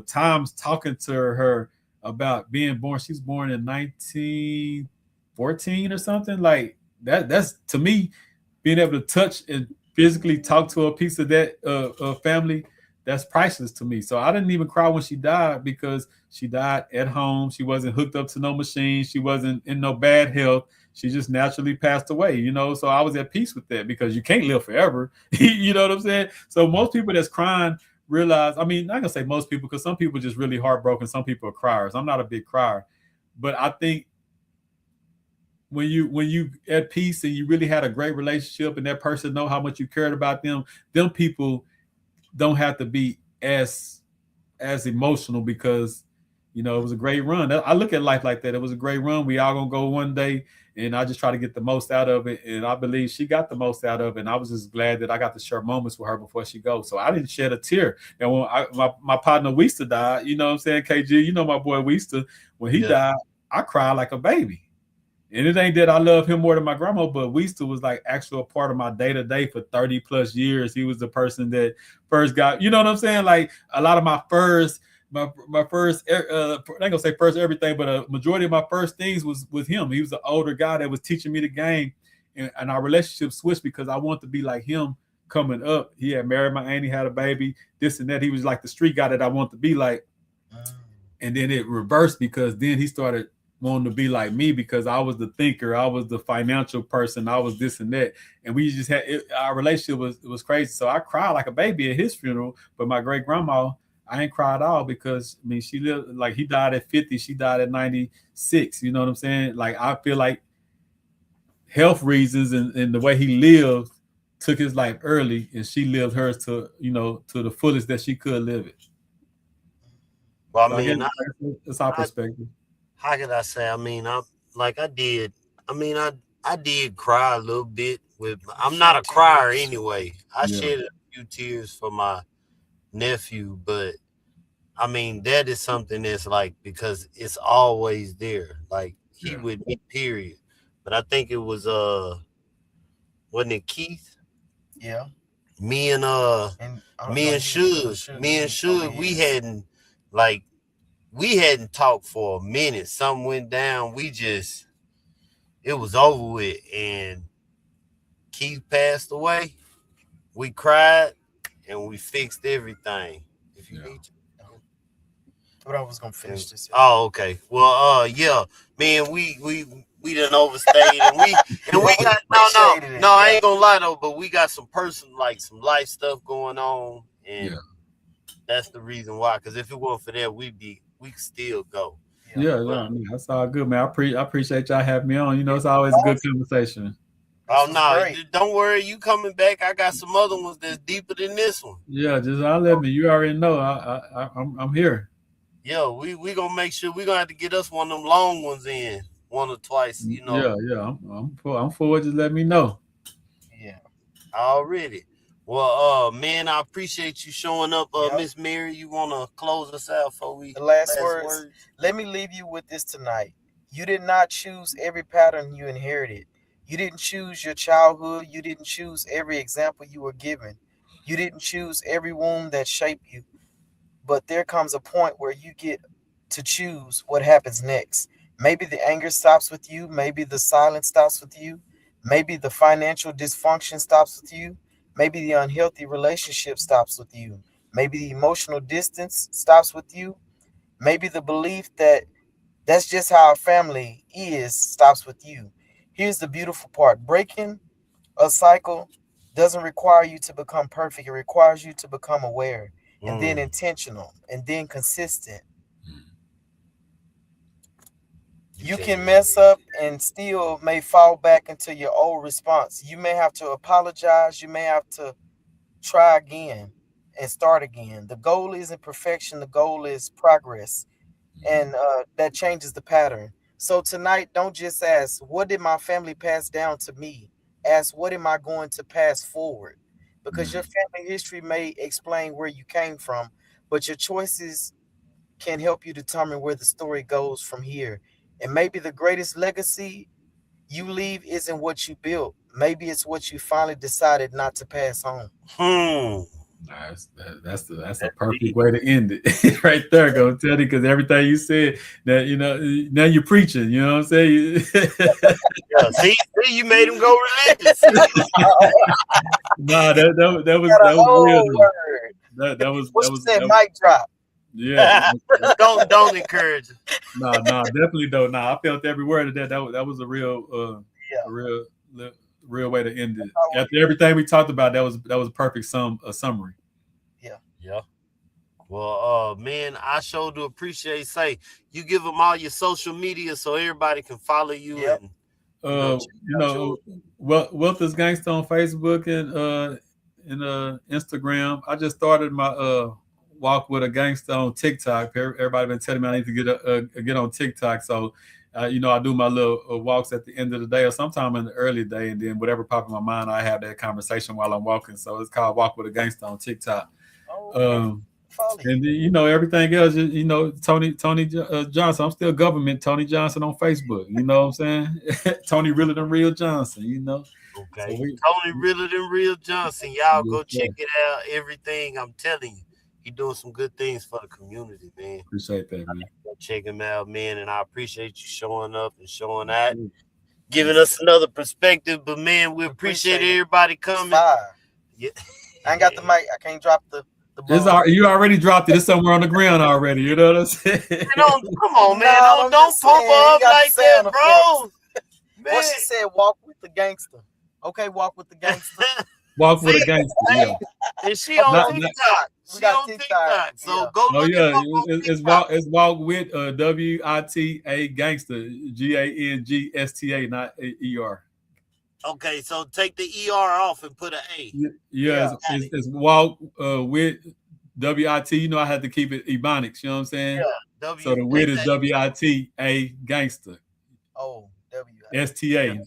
times talking to her about being born. She's born in 1914 or something like that. That's to me, being able to touch and physically talk to a piece of that family. That's priceless to me. So I didn't even cry when she died because she died at home. She wasn't hooked up to no machine. She wasn't in no bad health. She just naturally passed away, you know. So I was at peace with that because you can't live forever. You know what I'm saying? So most people that's crying realize, I mean, not gonna say most people because some people just really heartbroken. Some people are criers. I'm not a big crier, but I think when you at peace and you really had a great relationship and that person know how much you cared about them people don't have to be as emotional because you know it was a great run. I look at life like that. It was a great run. We all gonna go one day, and I just try to get the most out of it. And I believe she got the most out of it. And I was just glad that I got to share moments with her before she goes. So I didn't shed a tear. And when my partner Weester died, you know what I'm saying, KG, you know my boy Weester, when he died, I cried like a baby. And it ain't that I love him more than my grandma, but Weester was like actually a part of my day-to-day for 30 plus years. He was the person that first got, you know what I'm saying? Like a lot of my first, I ain't gonna say first everything, but a majority of my first things was with him. He was the older guy that was teaching me the game. And our relationship switched because I wanted to be like him coming up. He had married my auntie, had a baby, this and that. He was like the street guy that I wanted to be like. And then it reversed because then he started wanting to be like me because I was the thinker, I was the financial person, I was this and that, and we just had our relationship was crazy. So I cried like a baby at his funeral, but my great grandma, I ain't cried at all because I mean she lived like he died at 50, she died at 96. You know what I'm saying? Like I feel like health reasons and the way he lived took his life early, and she lived hers to to the fullest that she could live it. Well, I mean, it's our perspective. How could I say? I mean, I did. I mean, I did cry a little bit. I'm not a crier anyway. I shed a few tears for my nephew, but I mean that is something that's like because it's always there. Like he with me, period. But I think it was wasn't it Keith? Yeah. Me and Suge, we hadn't talked for a minute. Something went down. It was over with. And Keith passed away. We cried and we fixed everything. If you need to. But I was gonna finish this. Oh, okay. Well, yeah, man, we done overstayed and we got no, I ain't gonna lie though, but we got some some life stuff going on, and that's the reason why. Because if it weren't for that, we could still go. Yeah, that's all good, man. I appreciate y'all having me on. You know, it's always a good conversation. Oh no, don't worry, you coming back. I got some other ones that's deeper than this one. Yeah, just let me. You already know I'm here. Yeah, we gonna make sure we gonna have to get us one of them long ones in one or twice. You know. Yeah. I'm forward. Just let me know. Yeah. Already. Well, man, I appreciate you showing up. Miss Mary, you wanna close us out before we the last words? Let me leave you with this tonight. You did not choose every pattern you inherited. You didn't choose your childhood. You didn't choose every example you were given. You didn't choose every wound that shaped you. But there comes a point where you get to choose what happens next. Maybe the anger stops with you. Maybe the silence stops with you. Maybe the financial dysfunction stops with you. Maybe the unhealthy relationship stops with you. Maybe the emotional distance stops with you. Maybe the belief that that's just how our family is stops with you. Here's the beautiful part. Breaking a cycle doesn't require you to become perfect. It requires you to become aware. And then intentional, and then consistent. You can mess up and still may fall back into your old response. You may have to apologize. You may have to try again and start again. The goal isn't perfection. The goal is progress. And that changes the pattern. So tonight, don't just ask, what did my family pass down to me? Ask, what am I going to pass forward? Because your family history may explain where you came from, but your choices can help you determine where the story goes from here. And maybe the greatest legacy you leave isn't what you built. Maybe it's what you finally decided not to pass on. That's a perfect way to end it right there. Go tell you, because everything you said, that now you're preaching. You know what I'm saying? Yeah, see, you made him go religious. Nah, that was real. That was said mic drop. Yeah. don't encourage him. Nah, definitely don't. Nah, I felt every word of that. That was a real real way to end it. After everything we talked about, that was a perfect summary. Yeah. Well, man, I sure do appreciate. Say, you give them all your social media so everybody can follow you. Yep. And Wealth is Gangster on Facebook and Instagram. I just started my walk with a gangster on TikTok. Everybody been telling me I need to get on TikTok. So, I do my little walks at the end of the day or sometime in the early day, and then whatever pops in my mind, I have that conversation while I'm walking. So it's called Walk with a Gangster on TikTok. And then, everything else, Tony Johnson. I'm still government Tony Johnson on Facebook. You know what I'm saying? Tony Realer Than Real Johnson. Okay. So Tony Realer Than Real Johnson. Y'all go check it out. Everything, I'm telling you. He doing some good things for the community, man. Appreciate that, man. Check him out, man, and I appreciate you showing up and showing that, giving us another perspective. But man, we appreciate everybody coming. Yeah, I ain't got the mic. I can't drop the you already dropped it. It's somewhere on the ground already. You know what I'm saying? Come on, man. Don't pump up like that, bro. What she said, walk with the gangster. Okay, walk with the gangster. Walk with a gangster. Yeah. And she on TikTok. She on TikTok. So go look it's walk with WITA gangster, GANGSTA, not ER. Okay, so take the ER off and put an A. Yeah, it's walk with WIT. I had to keep it Ebonics. You know what I'm saying? Yeah. So the with is WITA gangster. Oh, STA.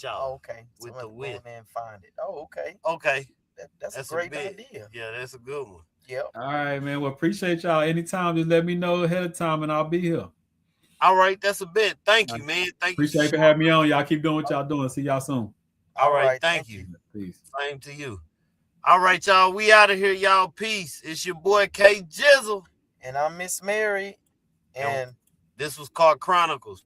Oh, okay. With the with. Man, find it. Oh, okay. Okay. That's a great idea. Yeah, that's a good one. Yep. All right, man. Well, appreciate y'all. Anytime, just let me know ahead of time, and I'll be here. All right, that's a bit. Thank you, man. Appreciate you for having me on. Y'all keep doing what y'all doing. See y'all soon. All right, thank you. Peace. Same to you. All right, y'all. We out of here, y'all. Peace. It's your boy K Jizzle. And I'm Miss Mary. And this was called Chronicles.